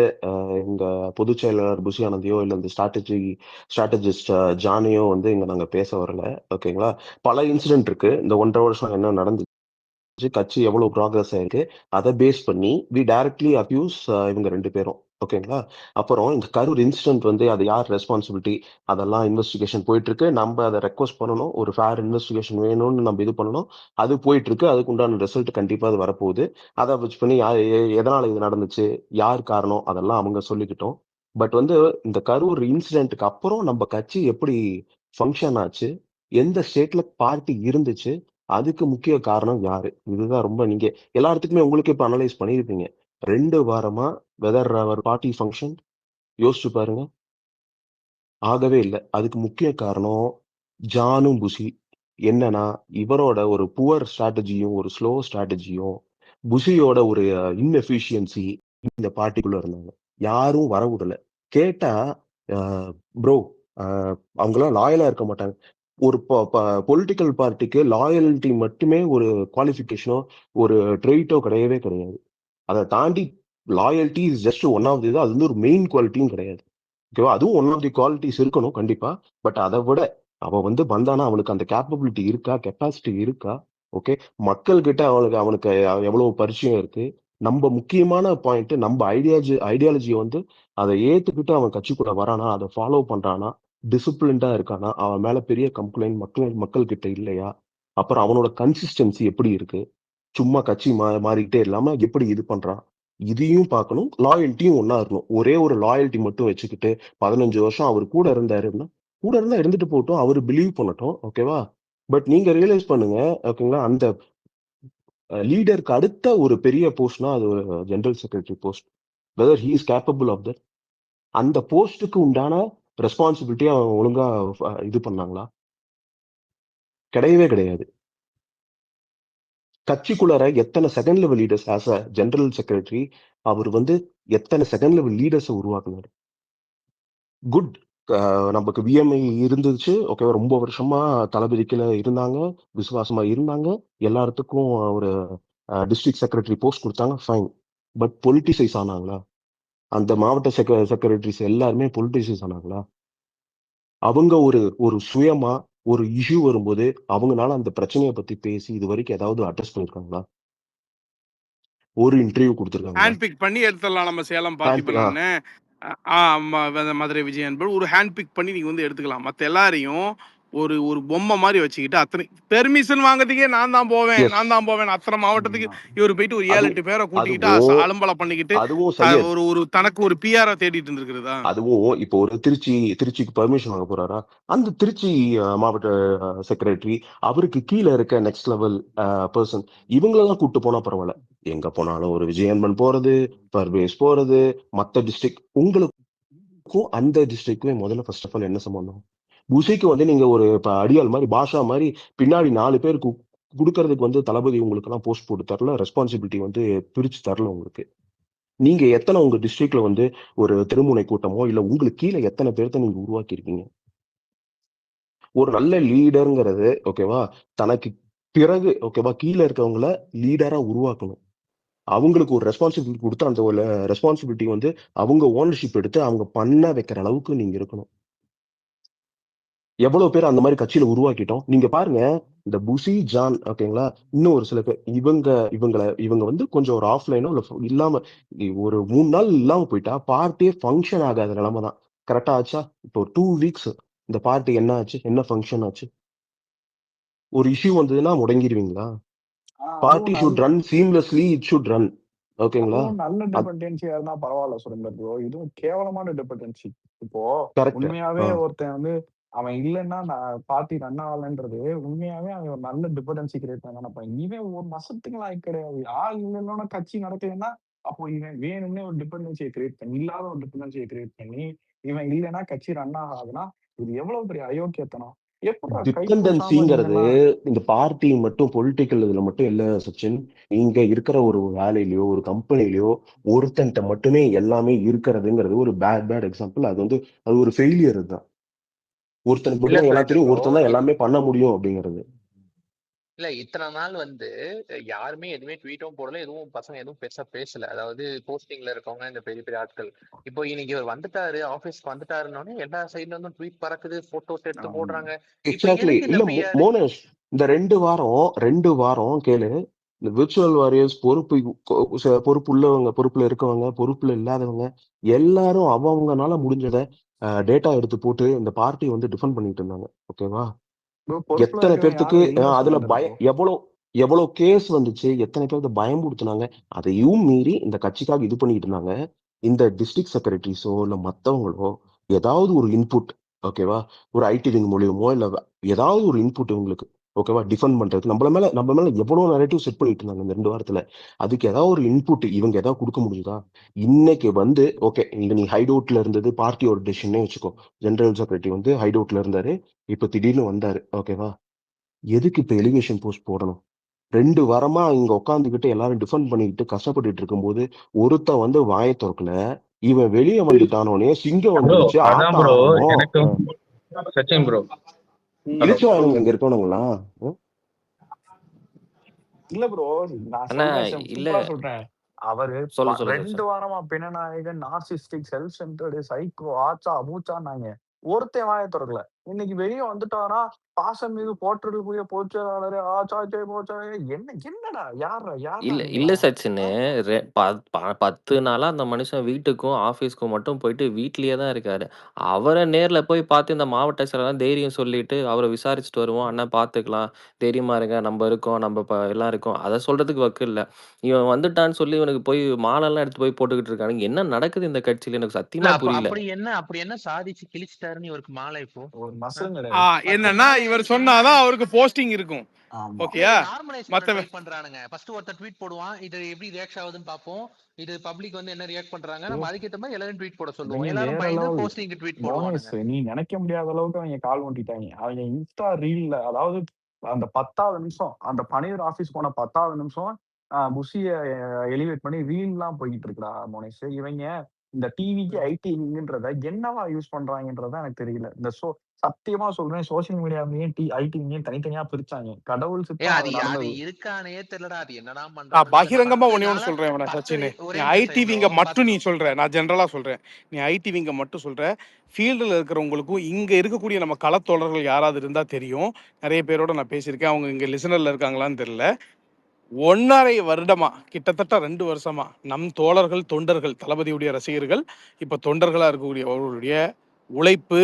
எங்க பொதுச் செயலாளர் புசி ஆனந்தியோ இல்லை இந்த ஸ்ட்ராட்டஜிஸ்ட் ஜானியோ வந்து இங்க நாங்க பேச வரல. ஓகேங்களா? பல இன்சிடென்ட் இருக்கு. இந்த 1.5 வருஷம் என்ன நடந்துச்சு, கட்சி எவ்வளவு ப்ராக்ரஸ் ஆயிருக்கு, அதை பேஸ் பண்ணி வி டைரக்ட்லி அக்யூஸ் இவங்க 2 பேரும். ஓகேங்களா? அப்புறம் இந்த கரூர் இன்சிடென்ட் வந்து அது யார் ரெஸ்பான்சிபிலிட்டி, அதெல்லாம் இன்வெஸ்டிகேஷன் போயிட்டு இருக்கு. நம்ம அதை ரெக்வஸ்ட் பண்ணணும், ஒரு ஃபேர் இன்வெஸ்டிகேஷன் வேணும்னு நம்ம இது பண்ணணும். அது போயிட்டு இருக்கு. அதுக்கு உண்டான ரிசல்ட் கண்டிப்பா அது வரப்போகுது. அதை வச்சு பண்ணி எதனால இது நடந்துச்சு, யார் காரணம், அதெல்லாம் அவங்க சொல்லிக்கிட்டோம். பட் வந்து இந்த கரூர் இன்சிடென்ட்டுக்கு அப்புறம் நம்ம கட்சி எப்படி ஃபங்க்ஷன் ஆச்சு, எந்த ஸ்டேட்ல பார்ட்டி இருந்துச்சு, அதுக்கு முக்கிய காரணம் யாரு? இதுதான் ரொம்ப நீங்க எல்லாத்துக்குமே உங்களுக்கு இப்ப அனலைஸ் பண்ணியிருப்பீங்க. 2 வாரமா வெதர் அவர் பார்ட்டி ஃபங்க்ஷன் யோசிச்சு பாருங்க. ஆகவே இல்லை. அதுக்கு முக்கிய காரணம் ஜானும் புசி. என்னன்னா இவரோட ஒரு புவர் ஸ்ட்ராட்டஜியும் ஒரு ஸ்லோ ஸ்ட்ராட்டஜியும் புசியோட ஒரு இன்எஃபிஷியன்சி இந்த பார்ட்டிக்குள்ள இருந்தாங்க. யாரும் வர விடல. கேட்டா ப்ரோ அவங்களாம் லாயலா இருக்க மாட்டாங்க. ஒரு பொலிட்டிக்கல் பார்ட்டிக்கு லாயல்ட்டி மட்டுமே ஒரு குவாலிஃபிகேஷனோ ஒரு ட்ரெயிட்டோ கிடையவே கிடையாது. அதை தாண்டி loyalty is just one of the, அது வந்து ஒரு மெயின் குவாலிட்டியும் கிடையாது. ஓகேவா? அதுவும் ஒன் ஆஃப் தி குவாலிட்டிஸ் இருக்கணும் கண்டிப்பா. பட் அதை விட அவன் வந்து வந்தானா அவனுக்கு அந்த கேப்பபிலிட்டி இருக்கா, கெப்பாசிட்டி இருக்கா? ஓகே, மக்கள் கிட்ட அவனுக்கு எவ்வளவு பரிச்சயம் இருக்கு? நம்ம முக்கியமான பாயிண்ட், நம்ம ஐடியாலஜியை வந்து அதை ஏத்துக்கிட்டு அவன் கட்சிக்குள்ள வரானா, அதை ஃபாலோ பண்றானா, டிசிப்ளின்டா இருக்கானா, அவன் மேல பெரிய கம்ப்ளைண்ட் மக்கள் கிட்ட இல்லையா? அப்புறம் அவனோட கன்சிஸ்டன்சி எப்படி இருக்கு? சும்மா கட்சி மாறிக்கிட்டே இல்லாம எப்படி இது பண்றான், இதையும் பார்க்கணும். லாயல்ட்டியும் ஒன்னா இருக்கணும். ஒரே ஒரு லாயல்ட்டி மட்டும் வச்சுக்கிட்டு 15 வருஷம் அவர் கூட இருந்தாருன்னா கூட இருந்தா இருந்துட்டு போட்டோம், அவரு பிலீவ் பண்ணட்டும். ஓகேவா? பட் நீங்க ரியலைஸ் பண்ணுங்க. ஓகேங்களா? அந்த லீடருக்கு அடுத்த ஒரு பெரிய போஸ்ட்னா அது ஒரு general secretary post. Whether he is capable of that, அந்த போஸ்டுக்கு உண்டான ரெஸ்பான்சிபிலிட்டி அவங்க ஒழுங்கா இது பண்ணாங்களா? கிடையவே கிடையாது. கட்சிக்குள்ளார எத்தனை second level leaders as a general secretary அவர் வந்து எத்தனை செகண்ட் லெவல் லீடர்ஸை உருவாக்குனாரு. குட், நமக்கு விஎம்ஐ இருந்துச்சு. ஓகே, ரொம்ப வருஷமா தளபதிக்குல இருந்தாங்க, விசுவாசமா இருந்தாங்க, எல்லாத்துக்கும் ஒரு டிஸ்ட்ரிக்ட் செக்ரட்டரி போஸ்ட் கொடுத்தாங்க, ஃபைன். பட் பொலிட்டிசைஸ் ஆனாங்களா? அந்த மாவட்ட செக்ரட்டரிஸ் எல்லாருமே பொலிட்டிஷியன்ஸ் ஆனாங்களா? அவங்க ஒரு சுயமா ஒரு இஷ்யூ வரும்போது அவங்கனால அந்த பிரச்சனையை பத்தி பேசி இது வரைக்கும் ஏதாவது அட்ரஸ் பண்ணிருக்காங்களா? ஒரு இன்டர்வியூ கொடுத்துருக்காங்களா? ஹேண்ட் பிக் பண்ணி எடுத்துடலாம். நம்ம சேலம் பார்த்திபன் அண்ணன், மதுரை விஜய் அன்பு ஒரு ஹேண்ட் பிக் பண்ணி நீங்க வந்து எடுத்துக்கலாம். மத்த எல்லாரையும் ஒரு ஒரு பொம்மை மாதிரி வச்சுக்கிட்டு அத்தனை பெர்மிஷன் வாங்குறதுக்கே நான் தான் போவேன் அத்தனை மாவட்டத்துக்கு இவர் போயிட்டு ஒரு 7-8 பேரை கூட்டிக்கிட்டு அலம்பலம் பண்ணிக்கிட்டு ஒரு தனக்கு ஒரு பிஆர் தேடிட்டு இருந்திருக்கிறதா? அதுவும் இப்போ ஒரு திருச்சிக்கு பெர்மிஷன் வாங்க போறாரா? அந்த திருச்சி மாவட்ட செக்ரட்டரி அவருக்கு கீழே இருக்க நெக்ஸ்ட் லெவல் பர்சன் இவங்களெல்லாம் கூப்பிட்டு போனா பரவாயில்ல. எங்க போனாலும் ஒரு விஜயன்பன் போறது, பர்வேஸ் போறது, மத்த டிஸ்ட்ரிக்ட் உங்களுக்கும் அந்த டிஸ்ட்ரிக்ட்க்குமே முதல்ல ஃபர்ஸ்ட் ஆஃப் ஆல் என்ன சம்பந்தம்? புசிக்கு வந்து நீங்க ஒரு அடியால் மாதிரி பாஷா மாதிரி பின்னாடி 4 பேர் கொடுக்கறதுக்கு வந்து தளபதி உங்களுக்கு எல்லாம் போஸ்ட் போட்டு தரல, ரெஸ்பான்சிபிலிட்டி வந்து பிரிச்சு தரல உங்களுக்கு. நீங்க எத்தனை உங்க டிஸ்ட்ரிக்ட்ல வந்து ஒரு திருமுனை கூட்டமோ இல்ல உங்களுக்கு கீழே எத்தனை பேர்த்த நீங்க உருவாக்கி இருக்கீங்க? ஒரு நல்ல லீடருங்கிறது ஓகேவா, தனக்கு பிறகு ஓகேவா கீழே இருக்கவங்கள லீடரா உருவாக்கணும். அவங்களுக்கு ஒரு ரெஸ்பான்சிபிலிட்டி கொடுத்து அந்த ஒரு ரெஸ்பான்சிபிலிட்டி வந்து அவங்க ஓனர்ஷிப் எடுத்து அவங்க பண்ண வைக்கிற அளவுக்கு நீங்க இருக்கணும். எவ்வளவு பேர் அந்த மாதிரி கட்சியில உருவாக்கிட்டோம். நீங்க பாருங்க, இந்த புசி ஜான் ஓகேங்களா, இன்னும் ஒரு சில பேர் இவங்க வந்து கொஞ்சம் ஒரு ஆஃப்லைனோ இல்ல இல்லாம ஒரு 3 நாள் இல்லாம போயிட்டா பார்ட்டியே ஃபங்க்ஷன் ஆகாத நிலைமை தான். கரெக்டா ஆச்சா? இப்போ 2 வீக்ஸ் இந்த பார்ட்டி என்ன ஆச்சு? என்ன ஃபங்க்ஷன் ஆச்சு? ஒரு இஷ்யூ வந்ததுன்னா முடங்கிடுவீங்களா? Party should run seamlessly, it should run. ஓகேங்களா? நல்ல டிபெண்டன்சியா இருந்தா பரவாயில்ல சுரேந்தர் ப்ரோ. இதுவும் கேவலமான டிபெண்டன்சி. இப்போ உண்மையாவே ஒருத்தன் வந்து அவன் இல்லைன்னா நான் பார்ட்டி ரன் ஆகலன்றது உண்மையாவே அவன் ஒரு நல்ல டிபெண்டன்சி கிரியேட் பண்ண நினைப்பான். இவன் ஒரு மாசத்துக்கு லாய்க்கு கிடையாது. ஆள் இல்லைன்னா கட்சி நடக்கலைன்னா அப்போ இவன் வேணும்னே ஒரு டிபெண்டன்சியை கிரியேட் பண்ணி இல்லாத ஒரு டிபெண்டன்சியை கிரியேட் பண்ணி இவன் இல்லைன்னா கட்சி ரன் ஆகாதுன்னா இது எவ்வளவு பெரிய அயோக்கியத்தனம். டிபெண்டன்சிங்கிறது இந்த பார்ட்டி மட்டும் பொலிட்டிக்கல் இதுல மட்டும் இல்ல சச்சின். நீங்க இருக்கிற ஒரு வேலையிலயோ ஒரு கம்பெனிலயோ ஒருத்தன்ட்ட மட்டுமே எல்லாமே இருக்கிறதுங்கிறது ஒரு பேட் எக்ஸாம்பிள். அது வந்து அது ஒரு ஃபெயிலியர் தான். ஒருத்தனுக்கு மட்டும் எல்லாம் தெரியும், ஒருத்தன் தான் எல்லாமே பண்ண முடியும் அப்படிங்கிறது. இல்ல இத்தனை நாள் வந்து யாருமே எதுவுமே ட்வீட்டும் போடல, எதுவும் பசங்க எதுவும் பெருசா பேசல. அதாவது போஸ்டிங்ல இருக்கவங்க இந்த பெரிய பெரிய ஆட்கள். இப்போ இன்னைக்கு இவர் வந்துட்டாரு, ஆபீஸ்க்கு வந்துட்டாருன்னொடனே எல்லா சைட்ல இருந்தும் ட்வீட் பறக்குது, போட்டோஸ் எடுத்து போடுறாங்க. எக்ஸாக்ட்லி. இல்ல மோனேஷ், இந்த 2 வாரம் கேளு, இந்த விர்ச்சுவல் வாரியர்ஸ் பொறுப்பு உள்ளவங்க, பொறுப்புல இருக்கவங்க, பொறுப்புல இல்லாதவங்க எல்லாரும் அவங்கனால முடிஞ்சதை டேட்டா எடுத்து போட்டு இந்த பார்ட்டி வந்து டிஃபெண்ட் பண்ணிட்டு இருந்தாங்க. ஓகேவா? எத்தனை பேர்த்துக்கு அதுல எவ்வளவு கேஸ் வந்துச்சு, எத்தனை பேருக்கு பயமுறுத்தினாங்க. அதையும் மீறி இந்த கட்சிக்காக இது பண்ணிட்டு இருந்தாங்க. இந்த டிஸ்ட்ரிக்ட் செக்ரட்டரிஸோ இல்ல மத்தவங்களோ ஏதாவது ஒரு இன்புட் ஓகேவா, ஒரு ஐடி விங் மூலியமோ இல்ல ஏதாவது ஒரு இன்புட் உங்களுக்கு ஓகேவா டிஃபெண்ட் பண்றதுக்கு நம்ம மேல எவ்வளவு நரேட்டிவ் செட் பண்ணிட்டு இருந்தாங்க இந்த 2 வாரத்துல. அதுக்கு ஏதாவது ஒரு இன்புட் இவங்க ஏதாவது கொடுக்க முடியுதா? இன்னைக்கு வந்து ஓகே, நீ ஹைட் அவுட்ல இருந்தது பார்ட்டியோட டெசிஷனே வச்சுக்கோ. ஜெனரல் செக்ரட்டரி வந்து ஹைட் அவுட்ல இருந்தாரு, இப்ப திடீர்னு வந்தாரு ஓகேவா. எதுக்கு இப்ப எலிவேஷன் போஸ்ட் போடணும்? 2 வாரமா இங்க உட்காந்துக்கிட்டு எல்லாரும் டிஃபெண்ட் பண்ணிக்கிட்டு கஷ்டப்பட்டுட்டு இருக்கும்போது ஒருத்தன் வந்து வாயை திறக்கல. இவன் வெளியே வந்துட்டானோனே சிங்கம் வந்துருச்சு. சச்சின் ப்ரோ இங்க இருக்கணுங்களா? இல்ல ப்ரோ, நான் சொல்றேன். அவரு 2 வாரமா பிணநாயகன், நார்சிஸ்டிக், செல்ஃப் சென்டர்டு, சைக்கோ, ஆச்சா மூச்சான்னாங்க. ஒருத்தன் வாயை திறக்கல. இன்னைக்கு வெளியே வந்துட்டாரா, பாசம் மீது போற்றலுக்குரிய பொதுச்செயலாளர் என்னடா யாரா இல்ல சச்சின், 10 நாளா அந்த மனுஷன் வீட்டுக்கும் ஆபீஸ்க்கும் மட்டும் போயிட்டு வீட்லயே தான் இருக்காரு. அவரை நேர்ல போய் பார்த்து இந்த மாவட்ட செயலாளர் தைரியம் சொல்லிட்டு அவரை விசாரிச்சுட்டு வருவோம். அண்ணா பாத்துக்கலாம், தைரியமா இருங்க, நம்ம இருக்கோம், நம்ம எல்லாம் இருக்கோம். அதை சொல்றதுக்கு வக்கு இல்ல. இவன் வந்துட்டான்னு சொல்லி இவனுக்கு போய் மாலை எல்லாம் எடுத்து போய் போட்டுக்கிட்டு இருக்கானுங்க. என்ன நடக்குது இந்த கட்சியில எனக்கு சத்தியமா புரியல. அப்படி என்ன சாதிச்சு கிழிச்சிட்டாருன்னு இவருக்கு மாலை இப்போ ஒரு மசம் என்னன்னா இவர் சொன்னாதான் அவருக்கு போஸ்டிங் இருக்கும். ஓகேயா? பண்றானுங்க. ஃபர்ஸ்ட் ஒருத்தர் ட்வீட் போடுவான், இது எப்படி ரியாக்ட் ஆகுதுன்னு பாப்போம். இது பப்ளிக் வந்து என்ன ரியாக்ட் பண்றாங்க, நம்ம அதுக்கேத்த மாதிரி எல்லாரும் ட்வீட் போட சொல்லுவோம். எல்லாரும் பயந்து போஸ்டிங் ட்வீட் போடுவாங்க. நீ நினைக்க முடியாத அளவுக்கு அவங்க கால் ஓட்டிட்டாங்க. அவங்க இன்ஸ்டா ரீல்ல, அதாவது அந்த 10வது நிமிஷம், அந்த பணியூர் ஆபீஸ் போன 10வது நிமிஷம் புஷிய எலிவேட் பண்ணி ரீல் எல்லாம் போயிட்டு இருக்கா மோனேஷ். இவங்க இந்த டிவிக்கு ஐடின்றத என்னவா யூஸ் பண்றாங்கன்றத எனக்கு தெரியல. இந்த சத்தியமா சொல்றேன், சோசியல் மீடியாவையும் ஐடிவியும் தனித்தனியா பிரிச்சாங்க. கடவுள் அது சித்தம் அது அது நடந்தது. இருக்கானே தெரியலடா. அது என்னடா நான் பண்றானுன்னு தெரியல. பகிரங்கமா ஒண்ணே 10 ஒண்ணு நாளா சொல்றேன் 10 சச்சின். ஒரே நீ நிமிஷம் ஐடி ப்ரோ. விங்க மட்டும் நீ சொல்ற, நான் ஜென்ரலா சொல்றேன். நீ ஐடி விங்க மட்டும் சொல்ற. ஃபீல்டில் இருக்கிறவங்களுக்கும் இங்க இருக்கக்கூடிய நம்ம களத்தோழர்கள் யாராவது இருந்தா தெரியும். நிறைய பேரோட நான் பேசியிருக்கேன். அவங்க இங்க லிசனர்ல இருக்காங்களான்னு தெரியல. 1.5 வருடமா, கிட்டத்தட்ட 2 வருஷமா நம் தோழர்கள், தொண்டர்கள், தளபதியுடைய ரசிகர்கள், இப்ப தொண்டர்களா இருக்கக்கூடியவர்களுடைய உழைப்பு,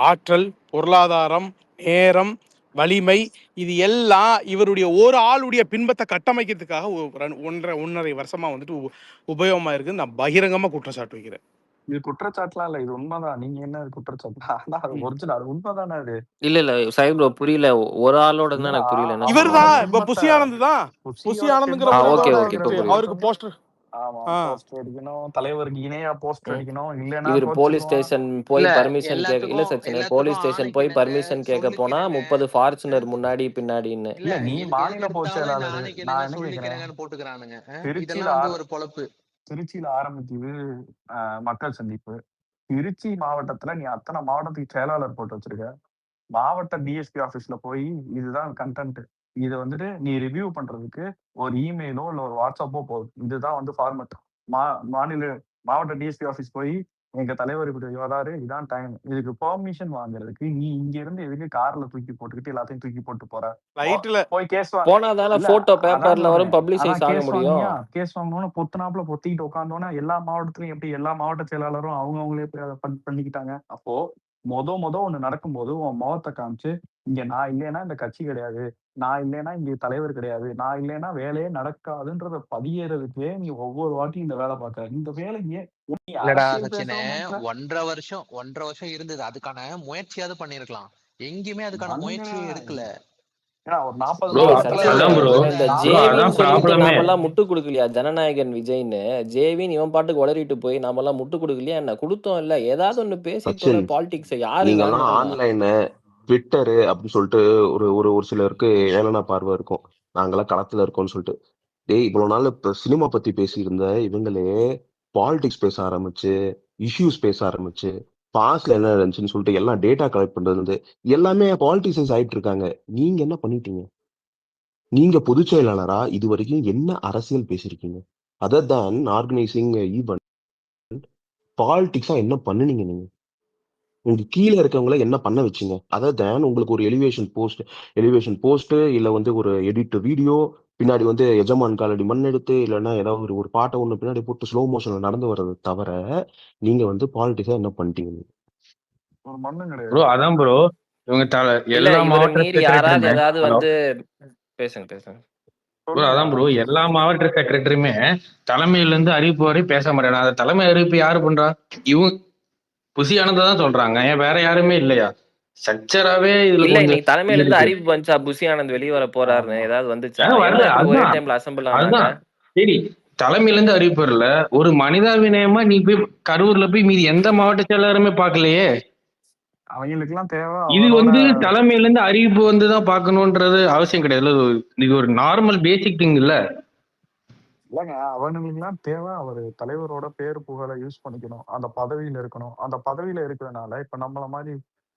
ஆற்றல், பொருளாதாரம், நேரம், வலிமை, இது எல்லாம் இவருடைய ஒரு ஆளுடைய பின்பத்தை கட்டமைக்கிறதுக்காக 1.5 வருஷமா வந்துட்டு உபயோகமா இருக்குன்னு நான் பகிரங்கமா குற்றம் சாட்டு வைக்கிறேன். இது குற்றச்சாட்டுலாம் இல்ல. இது உண்மைதான். நீங்க என்ன குற்றச்சாட்டு? ஆனா அது ஒரிஜினல். அது உண்மைதானே அது. இல்ல சைன் ப்ரோ புரியல. ஒரு ஆளோட தான் இல்லடா, எனக்கு புரியல. என்ன இவர் அவரோட சொல்றீங்க? தான் இப்ப பிம்பத்தை புசி ஆனந்த் தான். புசி புசியோட ஆனந்துங்கிற பிம்பத்தை ஓகே ஒருத்தரோட ஓகே இப்ப வந்துட்டு கட்டமைக்கிறதுக்கு புரியுது. அவருக்கு மட்டுமே. போஸ்டர் ஆமா, ஆ போஸ்டர் அடிக்கணும், தலைவருக்கு இணையா போஸ்டர் ம். அடிக்கணும், இல்லைன்னா இவர் போலீஸ் கோச்சிக்குவான். ஸ்டேஷன் போய் இல்ல பர்மிஷன் கேட்க இல்ல எல்லாத்துக்கும் சச்சினே, போலீஸ் எல்லாத்துக்கும் ஸ்டேஷன் போய் ஆணைக்கு பர்மிஷன் கேட்க போனா சொல்லிக்கிறேங்க. 30 ஃபார்ச்சுனர் முன்னாடி பின்னாடின்னு. இல்ல இல்ல, நீ எதுக்கு மாநில பொதுச் எடுத்தாலும் இந்த செயலாளர். ஆணைக்கு நான் என்னங்க என்ன கேக்குறேன், சொல்லிக்கிறேங்கன்னு போட்டுக்கிறானுங்க. திருச்சியில இதெல்லாம் வந்து ஒரு பொழப்பு. திருச்சியில ஆரம்பிக்குது மக்கள் சந்திப்பு. திருச்சி மாவட்டத்துல நீ அத்தனை மாவட்டத்துக்கு செயலாளர் போட்டு வச்சிருக்க. மாவட்ட டிஎஸ்பி ஆபீஸ்ல போய் இதுதான் கண்டென்ட், இது வந்துட்டு நீ ரிவ்யூ பண்றதுக்கு ஒரு இமெயிலோ இல்ல ஒரு வாட்ஸ்அப்போ போதும். இதுதான் வந்து ஃபார்மட். மாநில மாவட்ட டிஎஸ்பி ஆபீஸ் போய் எங்க தலைவர் இப்படி வராரு, இதான் டைம், இதுக்கு பெர்மிஷன் வாங்குறதுக்கு நீ இங்க இருந்து எதுக்கு கார்ல தூக்கி போட்டுக்கிட்டு எல்லாத்தையும் தூக்கி போட்டு போற? ரைட்ல போய் கேஸ் போனாதானே இல்ல, போட்டோ அதான் பேப்பர்ல வரும், சொல்றேன். பப்ளிசைஸ் அதான் ஆக கேஸ் முடியும். வாங்கியா, கேஸ் வாங்கணும்னு பொத்துனாப்புல பொத்திக்கிட்டு உட்காந்தோன்னா எல்லா மாவட்டத்திலயும் எப்படி எல்லா மாவட்ட செயலாளரும் அவங்களே போய் அதை பண்ணிக்கிட்டாங்க. அப்போ மொத ஒண்ணு நடக்கும்போது உன் முகத்தை காமிச்சு, இங்க நான் இல்லைன்னா இந்த கட்சி கிடையாது, நான் இல்லைன்னா இங்க தலைவர் கிடையாது, நான் இல்லைன்னா வேலையே நடக்காதுன்றத பதியறதுக்கே நீ ஒவ்வொரு வாட்டியும் இந்த வேலை பார்க்க. இந்த வேலையே நீ இல்லடா அரசியல் சச்சினே, பேச மாட்ட. 1.5 வருஷம் இருந்தது. அதுக்கான முயற்சியாவது பண்ணிருக்கலாம். எங்கேயுமே அதுக்கான பண்ணுங்க. முயற்சியே எடுக்கல. ஏன்னா ஒரு 40 ப்ரோ டேய் மாவட்டத்துல சச்சின், அதான் ப்ரோ இவன் இந்த ப்ரோ நாற்பது ஜேவின்னு அதான் சொல்லிட்டு ப்ராப்ளமே. நாமெல்லாம் முட்டு கொடுக்கலையா? ஜனநாயகன் விஜய்ன்னு ஜேவின்னு இவன் பாட்டுக்கு உளறிட்டு போய் நாமெல்லாம் முட்டு கொடுக்கலையா? என்ன கொடுத்தோம் இல்ல? ஏதாவது ஒண்ணு பேசி தொலை. சச்சின், பாலிடிக்ஸ் யாரு நீங்கெல்லாம் வேண்டாம்? ஆன்லைனு ட்விட்டரு அப்படின்னு சொல்லிட்டு ஒரு சிலருக்கு ஏளன பார்வை இருக்கும். நாங்கெல்லாம் களத்துல இருக்கோம்னு சொல்லிட்டு. டேய், இவ்வளவு நாள் இப்ப சினிமா பத்தி பேசியிருந்த இவங்களே பாலிடிக்ஸ் பேச ஆரம்பிச்சு, இஷ்யூஸ் பேச ஆரம்பிச்சு, பாஸ்ட்ல என்ன இருந்துச்சுன்னு சொல்லிட்டு எல்லாம் டேட்டா கலெக்ட் பண்றது வந்து எல்லாமே பாலிட்டிஷியன்ஸ் ஆயிட்டு இருக்காங்க. நீங்க என்ன பண்ணிட்டீங்க? நீங்க பொதுச் செயலாளரா இது வரைக்கும் என்ன அரசியல் பேசியிருக்கீங்க? அதர் தேன் ஆர்கனைசிங் ஈவென்ட், பாலிடிக்ஸா என்ன பண்ணுனீங்க நீங்க? உங்க கீழே இருக்கவங்கள என்ன பண்ண வச்சீங்க? அதர் தேன் உங்களுக்கு ஒரு எலிவேஷன் போஸ்ட் இல்ல வந்து ஒரு எடிட் வீடியோ, பின்னாடி வந்து எஜமான் காலடி மண் எடுத்து இல்லைன்னா ஏதாவது ஒரு பாட்டை ஒண்ணு பின்னாடி போட்டு ஸ்லோ மோஷன்ல நடந்து வர்றது தவிர நீங்க வந்து பாலிடிக்ஸா என்ன பண்ணிட்டீங்க நீங்க? ஒரு மண்ணும் ப்ரோ கிடையாது. அதான் ப்ரோ இவங்க இல்ல எல்லா இவரை மாவட்ட மீறி யாராவது செக்ரட்டரியுமே ஏதாவது ஹலோ வந்து பேசுங்க. ப்ரோ அதான் ப்ரோ எல்லா மாவட்ட செக்ரட்டரியுமே தலைமையில இருந்து அறிவிப்பு வரை பேச மாட்டேன். அந்த தலைமை அறிவிப்பு யாரு பண்றா? இவங்க புசி ஆனந்தா தான் சொல்றாங்க. ஏன் வேற யாருமே இல்லையா? ஸ்ட்ரக்சராவே இதுல இல்ல கொஞ்சம் இன்னைக்கு தலைமையில இது இருந்து இருக்கு. அறிவிப்பு வந்துச்சா புசி ஆனந்த் வெளியே வர போறாருன்னு? ஏதாவது வந்துச்சா? வரல. எல்லாம் எப்படி ஒரே அதுதான் டைம்ல அசம்பிள் ஆனாங்க? அதுதான் சரி, தலைமையில இருந்து அறிவிப்பு வரல. ஒரு மனிதாபிநயமா நீ போய் கரூர்ல போய் மீதி எந்த மாவட்ட செயலாளருமே பார்க்கலையே. அவங்களுக்கு எல்லாம் தேவை இது அவரோட. வந்து தலைமையில இருந்து அறிவிப்பு வந்துதான் பார்க்கணும்ன்றது அவசியம் கிடையாது. இது ஒரு நார்மல் பேசிக் திங் இல்ல. இல்லைங்க, அவனுங்களுக்கு எல்லாம் தேவை அவர் தலைவரோட பேர் புகழை யூஸ் பண்ணிக்கணும், அந்த பதவியில இருக்கணும். அந்த பதவியில இருக்கிறதுனால இப்ப நம்மள மாதிரி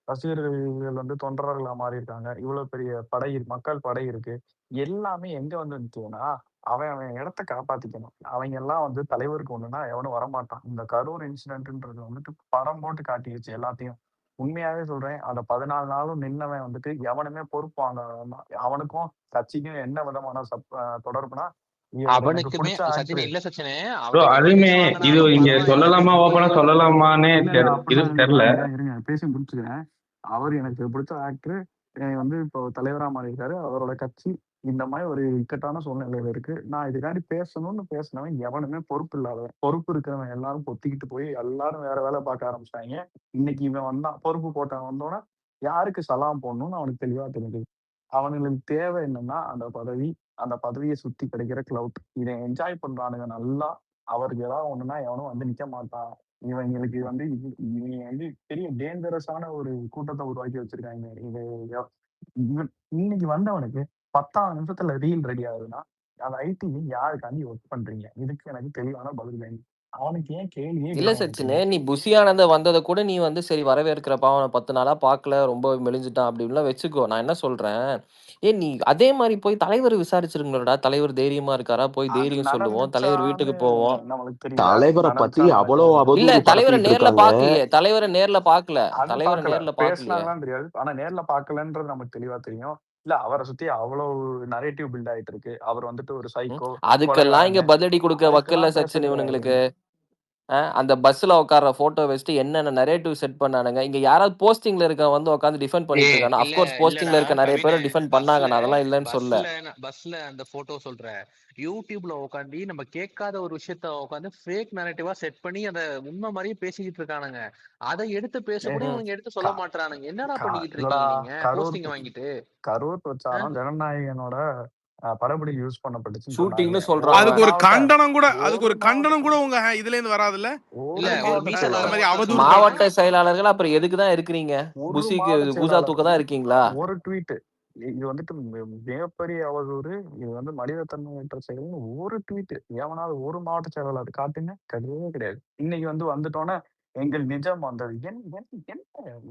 ரசிகர்கள் வந்து தொண்டர்களா மாறி இருக்காங்க. இவ்வளவு பெரிய மக்கள் படை இருக்கு. எல்லாமே எங்க வந்து நிற்குதுன்னா, அவன் அவன் இடத்த காப்பாத்திக்கணும். அவங்க எல்லாம் வந்து தலைவருக்கு ஒண்ணுன்னா எவனும் வரமாட்டான். இந்த கரூர் இன்சிடென்ட்ன்றது வந்துட்டு படம் போட்டு காட்டிடுச்சு எல்லாத்தையும். உண்மையாவே சொல்றேன், அந்த 14 நாளும் நின்னவன் வந்துட்டு எவனுமே பொறுப்பு வாங்க அவனுக்கும் கட்சிக்கும் என்ன விதமான தொடர்புனா, இவர் எனக்கு அவனுக்குமே பிடிச்ச சச்சினே ஆக்டர். இல்ல சச்சினே, ப்ரோ அவனுக்கு அதுவுமே போலீஸ் இது வாங்கினாலும் இங்க பரவாயில்ல. சொல்லலாமா ஓப்பனா சொல்லலாமான்னு இல்ல இல்ல, இது அப்படிலாம் இல்ல. தெரியல. இருங்க பேசி முடிச்சுக்கிறேன். அவர் எனக்கு பிடிச்ச ஆக்டர். வந்து இப்போ தலைவரா மாறியிருக்காரு. அவரோட கட்சி இந்த மாதிரி ஒரு இக்கட்டான சூழ்நிலையில இருக்கு. நான் இதுக்காண்டி பேசணும்னு பேசினவன் எவனுமே பொறுப்பு இல்லாதவன். பொறுப்பு இருக்கிறவன் எல்லாரும் பொத்திக்கிட்டு போய் எல்லாரும் வேற வேலை பார்க்க ஆரம்பிச்சிட்டாங்க. இன்னைக்கு இவன் வந்தான், பொறுப்பு போட்டவன் வந்தோன்னா யாருக்கு சலாம் போடணும்னு அவனுக்கு தெளிவா தெரியுது. அவனுங்களுக்கு தேவை என்னன்னா அந்த பதவி, அந்த பதவியை சுத்தி கிடைக்கிற கிளவுட். இதை என்ஜாய் பண்றானுங்க நல்லா. அவருக்கு ஏதாவது ஒண்ணுன்னா எவனும் வந்து நிக்க மாட்டான். இவங்களுக்கு வந்து இவங்க வந்து பெரிய டேஞ்சரஸான ஒரு கூட்டத்தை உருவாக்கி வச்சிருக்காங்க. இது இன்னைக்கு வந்தவனுக்கு 10ஆவது நிமிஷத்துல ரீல் ரெடி ஆகுதுன்னா, அந்த ஐடி யாருக்காண்டி ஒர்க் பண்றீங்க? இதுக்கு எனக்கு தெளிவான பதில் வேணும். அவனுக்கு ஏன் கேள்வியே இல்ல கேட்க சச்சினு, மாட்டீங்க? நீ புஷி ஆனந்த வந்தத கூட நீ வந்து சரி வரவேற்கிறப்பா, அவன 10 நாளா பார்க்கல, ரொம்ப மெலிஞ்சுட்டான் அப்படின்லாம் வச்சுக்கோ. நான் என்ன சொல்றேன், நீ அதே மாரி போய் தலைவர விசாரிச்சிருங்களேடா. தலைவர் தைரியமா இருக்காரா? போய் அது தைரியம் சொல்லுவோம். தலைவர் நடந்துச்சான்னு வீட்டுக்கு போவோம். நம்மளுக்கு தெரியல. தலைவரை பத்தி நடந்துச்சா அவ்வளோ நடக்கலையா? இல்ல அவதூறு தலைவர பரப்பிட்டு நேர்ல இருக்காங்க. பார்க்கலையே. தலைவர நேர்ல பார்க்கல. அது தலைவர பார்க்கல. நேர்ல பார்க்கலையே. பேசினாங்களான்னு தெரியாது. ஆனா நேர்ல பார்க்கலன்றது நமக்கு தெளிவா தெரியும். இல்ல அவர சுத்தி அவ்வளவு நரேட்டிவ் பில்ட் ஆயிட்டு இருக்கு. அவர் வந்துட்டு ஒரு ம். சைக்கோ, அதுக்கெல்லாம் இங்க கொலைகாரன்னு. பதிலடி குடுக்க வக்கில்ல அதுக்கெல்லாம் பேச சச்சின் கிடையாது. இவனுங்களுக்கு. அந்த பஸ்ல உட்கார்ற போட்டோ வச்சுட்டு என்னென்ன நரேட்டிவ் செட் பண்ணானுங்க. இங்க யாராவது போஸ்டிங்ல இருக்கவன் வந்து உட்கார்ந்து டிஃபெண்ட் பண்ணிட்டு இருக்கானா? இல்ல அஃப்கோர்ஸ் இல்லடா போஸ்டிங்ல இருக்க நிறைய கவினு, பேரை டிஃபெண்ட் பஸ்ல பண்ணாங்க. நான் அதெல்லாம் இல்லைன்னு சொல்ல. பஸ்ல அந்த போட்டோ சொல்ற யூடியூப்ல உட்காந்து நம்ம கேட்காத ஒரு விஷயத்த உட்காந்து ஃபேக் நரேட்டிவா செட் பண்ணி அந்த உண்மை மாதிரியே பேசிக்கிட்டு இருக்கானுங்க. அதை எடுத்து பேச கூட ம். இவனுங்க எடுத்து சொல்ல மாட்டானுங்க. என்னடா பண்ணிக்கிட்டு இல்லடா இருக்கீங்க நீங்க கரூர் போஸ்டிங் வாங்கிட்டு? கரூர் பிரச்சாரம் ஜனநாயகனோட படப்பிடி யூஸ் பண்ணப்பட்டுச்சுன்னு சொன்னாங்க. ஷூட்டிங்னு ஒரு சொல்றாங்க. அதுக்கு ஒரு மாவட்ட கண்டனம் கூட அதுக்கு ஒரு ஒரு கண்டனம் கூட மாவட்ட உங்க இதுல இருந்து வராதுல்ல? இல்ல ஒரு ஒரு மாவட்ட மீச இந்த கார மாதிரி செயலாளர் ஒருத்தன் அவதூறு சொல்றான். மாவட்ட செயலாளர்கள் அப்புறம் எதுக்கு தான் இருக்கிறீங்க? ஒரு புசிக்கு மாவட்ட பூசா செயலாளர் தூக்க தான் இருக்கீங்களா? ஒரு ட்வீட். இது வந்துட்டு மிகப்பெரிய அவதூறு. இது வந்து மனிதத்தன்மையற்ற செயல்னு ஒரு ட்வீட். எவனாவது ஒரு மாவட்ட செயலாளர் காட்டுங்க. கிடையவே கிடையாது. இன்னைக்கு வந்துட்டோன்னே எங்கள் நிஜம் வந்தது. என்ன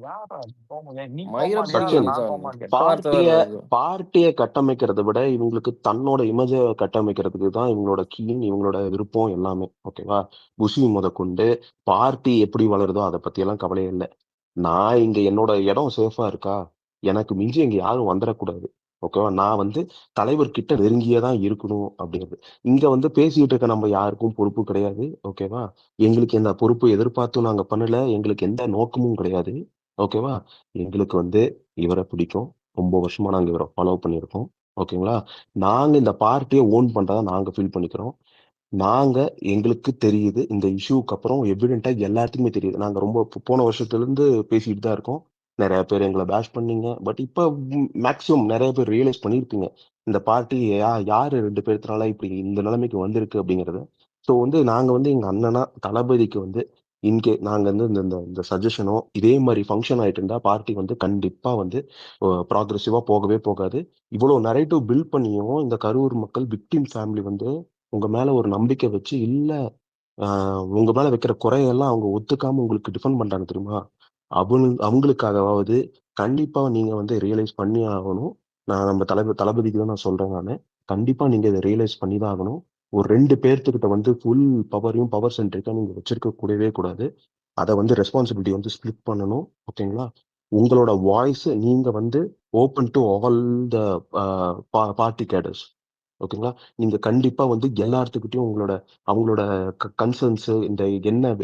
யாரா நீ போமாட்டியா? மயிரப்பள்ளி இல்ல சச்சின், நான் நிஜம். போமாட்டேன். கெட்ட வார்த்தை பார்ட்டிய வருது. பார்ட்டிய கட்டமைக்கிறதை விட இவங்களுக்கு தன்னோட இமேஜ கட்டமைக்கிறதுக்கு தான் இவங்களோட கீன், இவங்களோட விருப்பம் எல்லாமே. ஓகேவா? புஷி முதற்கொண்டு பார்ட்டி எப்படி வளருதோ அதை பத்தி எல்லாம் கவலையே இல்லை. நான் இங்க என்னோட இடம் சேஃபா இருக்கா, எனக்கு மிஞ்சி இங்க யாரும் வந்துடக்கூடாது. ஓகேவா? நான் தலைவர்கிட்ட நெருங்கியே தான் இருக்கணும் அப்படிங்கிறது. இங்க பேசிட்டு இருக்க நம்ம யாருக்கும் பொறுப்பு கிடையாது. ஓகேவா? எங்களுக்கு எந்த பொறுப்பு எதிர்பார்த்தும் நாங்க பண்ணல. எங்களுக்கு எந்த நோக்கமும் கிடையாது. ஓகேவா? எங்களுக்கு இவரை பிடிக்கும். ரொம்ப வருஷமா நாங்க இவரை ஃபாலோ பண்ணியிருக்கோம். ஓகேங்களா? நாங்க இந்த பார்ட்டியை ஓன் பண்றதா நாங்க ஃபீல் பண்ணிக்கிறோம். நாங்க எங்களுக்கு தெரியுது. இந்த இஷ்யூக்கு அப்புறம் எவிடென்ட்டா எல்லாத்துக்குமே தெரியுது. நாங்க ரொம்ப போன வருஷத்துல இருந்து பேசிட்டு தான் இருக்கோம். நெறைய பேர் எங்கள பேஷ் பண்ணீங்க. பட் இப்ப மேக்ஸிமம் நெறைய பேர் ரியலைஸ் பண்ணியிருப்பீங்க. இந்த பார்ட்டி யாரு 2 பேர்த்துனால இப்படி இந்த நிலைமைக்கு வந்திருக்கு அப்படிங்கிறத. ஸோ நாங்க எங்க அண்ணனா தளபதிக்கு நாங்க இந்த இந்த இந்த சஜஷனோ இதே மாரி ஃபங்ஷன் ஆயிட்டு இருந்தா பார்ட்டி கண்டிப்பா ப்ராக்ரெசிவா போகவே போகாது. இவ்வளவு நரேட்டிவ் பில்ட் பண்ணியும் இந்த கரூர் மக்கள் விக்டிம் ஃபேமிலி உங்க மேல ஒரு நம்பிக்கை வச்சு, இல்ல உங்க மேல வைக்கிற குறையெல்லாம் அவங்க ஒத்துக்காம உங்களுக்கு டிஃபெண்ட் பண்றாங்க தெரியுமா? அவங்களுக்காகவாவது கண்டிப்பா நீங்க ரியலைஸ் பண்ணி ஆகணும். நான் நம்ம தளபதிக்கு தான் நான் சொல்றேன் நானு. கண்டிப்பா நீங்க இத ரியலைஸ் பண்ணி தான் ஆகணும். ஒரு 2 பேர்த்துக்கிட்ட ஃபுல் பவரையும் பவர் சென்ட்ரிக்கா நீங்க வச்சிருக்க கூடவே கூடாது. அத ரெஸ்பான்சிபிலிட்டி ஸ்ப்ளிட் பண்ணணும். ஓகேங்களா? உங்களோட வாய்ஸ் நீங்க open to all the party cadres. ஓகேங்களா? நீங்க கண்டிப்பா எல்லாத்துக்கிட்டயும் அவங்களோட கன்சர்ன்ஸ் இந்த என்ன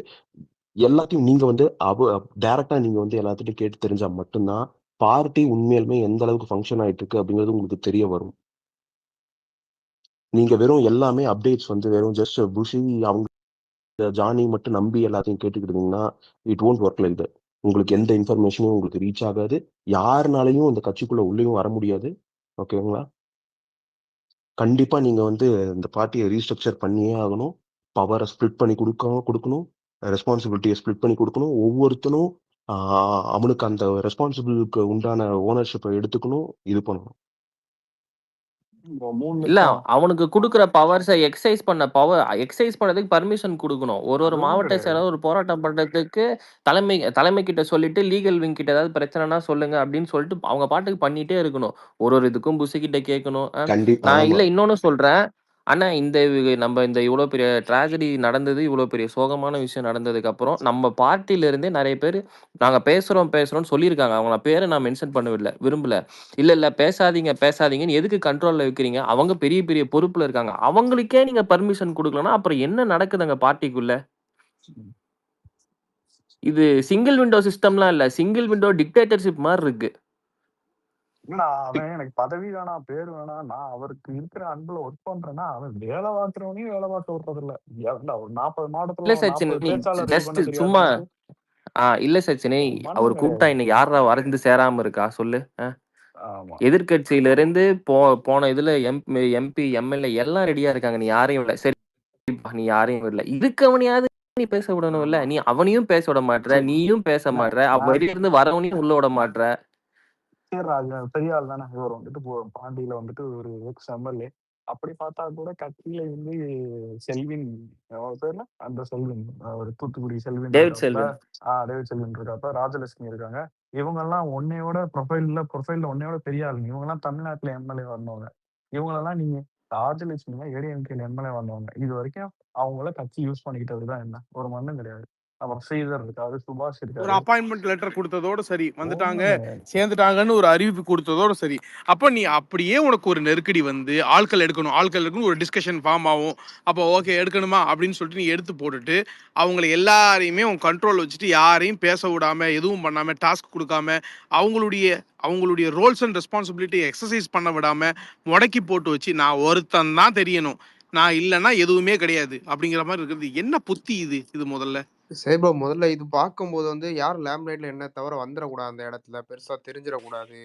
எல்லாத்தையும் நீங்க டைரக்டா நீங்க எல்லாத்துட்டையும் கேட்டு தெரிஞ்சா மட்டும்தான் பார்ட்டி உண்மையாலுமே எந்த அளவுக்கு ஃபங்க்ஷன் ஆயிட்டு இருக்கு அப்படிங்கிறது உங்களுக்கு தெரிய வரும். நீங்க வெறும் எல்லாமே அப்டேட்ஸ் வெறும் ஜஸ்ட் புஷி அவங்க ஜானி மட்டும் நம்பி எல்லாத்தையும் கேட்டுக்கிட்டு இருந்தீங்கன்னா it won't work like that. உங்களுக்கு எந்த இன்ஃபர்மேஷனும் உங்களுக்கு ரீச் ஆகாது. யாருனாலையும் இந்த கட்சிக்குள்ள உள்ளேயும் வர முடியாது. ஓகேங்களா? கண்டிப்பா நீங்க இந்த பார்ட்டியை ரீஸ்ட்ரக்சர் பண்ணியே ஆகணும். பவரை ஸ்ப்ளிட் பண்ணி கொடுக்கணும். ரெஸ்பான்சிபிலிட்டியை ஸ்ப்ளிட் பண்ணி கொடுக்கணும். ஒவ்வொருத்தனும் அவனுக்கு அந்த ரெஸ்பான்சிபிலிட்டிக்கு உண்டான ஓனர்ஷிப்பை எடுத்துக்கணும். இது பண்ணணும். இல்ல அவனுக்கு குடுக்குற பவர்ஸை எக்ஸைஸ் பண்ணதுக்கு பர்மிஷன் கொடுக்கணும். ஒரு அதுவும் மாவட்ட கிடையாது. செயலாளர் ஒரு போராட்டம் பண்றதுக்கு தலைமை கிட்ட சொல்லிட்டு லீகல் விங் கிட்ட ஏதாவது பிரச்சனைனா சொல்லுங்க அப்படின்னு சொல்லிட்டு அவங்க பாட்டுக்கு பண்ணிட்டே இருக்கணும். ஒரு இதுக்கும் புஷி கிட்ட கேட்கணும். நான் ஆமா. இல்ல இன்னொன்னு சொல்றேன். ஆனா நம்ம இந்த இவ்வளவு பெரிய ட்ராஜடி நடந்தது, இவ்வளவு பெரிய சோகமான விஷயம் நடந்ததுக்கு அப்புறம் நம்ம பார்ட்டில இருந்தே நிறைய பேர் நாங்க பேசுறோம்னு சொல்லியிருக்காங்க. அவங்க பேரை நான் மென்ஷன் விரும்பல. இல்ல பேசாதீங்கன்னு எதுக்கு கண்ட்ரோல்ல வைக்கிறீங்க? அவங்க பெரிய பெரிய பொறுப்புல இருக்காங்க. அவங்களுக்கே நீங்க பர்மிஷன் குடுக்கலன்னா அப்புறம் என்ன நடக்குதுங்க பார்ட்டிக்குள்ள? இது சிங்கிள் விண்டோ சிஸ்டம்லாம் இல்ல. சிங்கிள் விண்டோ டிக்டேட்டர்ஷிப் மாரி இருக்கு. இல்லடா அவன் எனக்கு பதவி வேணாம், பேர் வேணாம். நான் அவருக்கு இருக்கிற அன்புல ஒர்க் பண்றேன்னா அவன் வேலை பார்க்கிறவனையும் வேலை பார்க்க விடுறது இல்ல. ஒரு 40 இல்ல மாவட்டத்துல சச்சின் 40 நீ பேச்சாளர் ரெடி ஜஸ்ட் பண்ண சும்மா தெரியாதுன்ட்டு இல்ல சச்சினே அவர் மண்ணும் கூப்பிட்டா கிடையாது. இன்னைக்கு யாரா வந்து சேராம இருக்கா சொல்லு? ஆமா. எதிர்க்கட்சியில இருந்து போன இதுல எம்பி, எம்எல்ஏ எல்லாம் ரெடியா இருக்காங்க. நீ யாரையும் இல்ல. சரிப்பா நீ யாரையும் இல்ல. இருக்கவனையாவது நீ பேச விடணும் இல்ல. ஆமா. நீ அவனையும் பேச விட மாட்ற. சரி நீயும் பேச நான் மாட்ற. நான் வெளிய இருந்து வரவனையும் உள்ள விட மாட்ற. சரி ராஜா பெரிய ஆள் தானே. இவர் பாண்டியில ஒரு எக்ஸ் எம்எல்ஏ அப்படி பார்த்தா கூட கட்சியில வந்து செல்வின் அவர் பேர்ல அந்த செல்வின் ஒரு தூத்துக்குடி செல்வின் டேவிட் இருக்காப்புல, செல்வின். டேவிட் செல்வின் இருக்காப்ப, ராஜலட்சுமி இருக்காங்க. இவங்கெல்லாம் உன்னையோட ப்ரொஃபைல்ல உன்னையோட பெரிய ஆளுங்க. இவங்கெல்லாம் தமிழ்நாட்டுல எம்எல்ஏ வந்தவங்க. இவங்களெல்லாம் நீங்க ராஜலட்சுமி ஏடிஎம்கேல எம்எல்ஏ வந்தவங்க. இது வரைக்கும் அவங்கள கட்சி யூஸ் பண்ணிக்கிட்டது தான் என்ன? ஒரு மண்ணும் கிடையாது. அப்புறம் ஸ்ரீதர் இருக்காரு, சுபாஷ் ஒரு இருக்காரு. அப்பாயின்மெண்ட் லெட்டர் கொடுத்ததோட சரி, வந்துட்டாங்க ஒண்ணும் கிடையாது. சேர்ந்துட்டாங்கன்னு ஒரு அறிவிப்பு கொடுத்ததோட சரி. அப்ப நீ அப்படியே உனக்கு ஒரு நெருக்கடி வந்து ஆட்கள் எடுக்கணும் ஒரு டிஸ்கஷன் ஃபார்ம் ஆகும். அப்போ ஓகே எடுக்கணுமா அப்படின்னு சொல்லிட்டு நீ எடுத்து போட்டுட்டு அவங்களை எல்லாரையுமே உன் கண்ட்ரோல் வச்சுட்டு யாரையும் பேச விடாம எதுவும் பண்ணாம டாஸ்க் கொடுக்காம அவங்களுடைய ரோல்ஸ் அண்ட் ரெஸ்பான்சிபிலிட்டி எக்ஸசைஸ் பண்ண விடாம முடக்கி போட்டு வச்சு நான் ஒருத்தன் தான் தெரியணும், நான் இல்லைன்னா எதுவுமே கிடையாது அப்படிங்கிற மாதிரி இருக்கிறது என்ன புத்தி இது முதல்ல. சரி ப்ரோ, முதல்ல இது பார்க்கும்போது வந்து யாரும் லேம்லைட்ல என்ன தவிர வந்துடக்கூடாது, அந்த இடத்துல பெருசா தெரிஞ்சிடக்கூடாது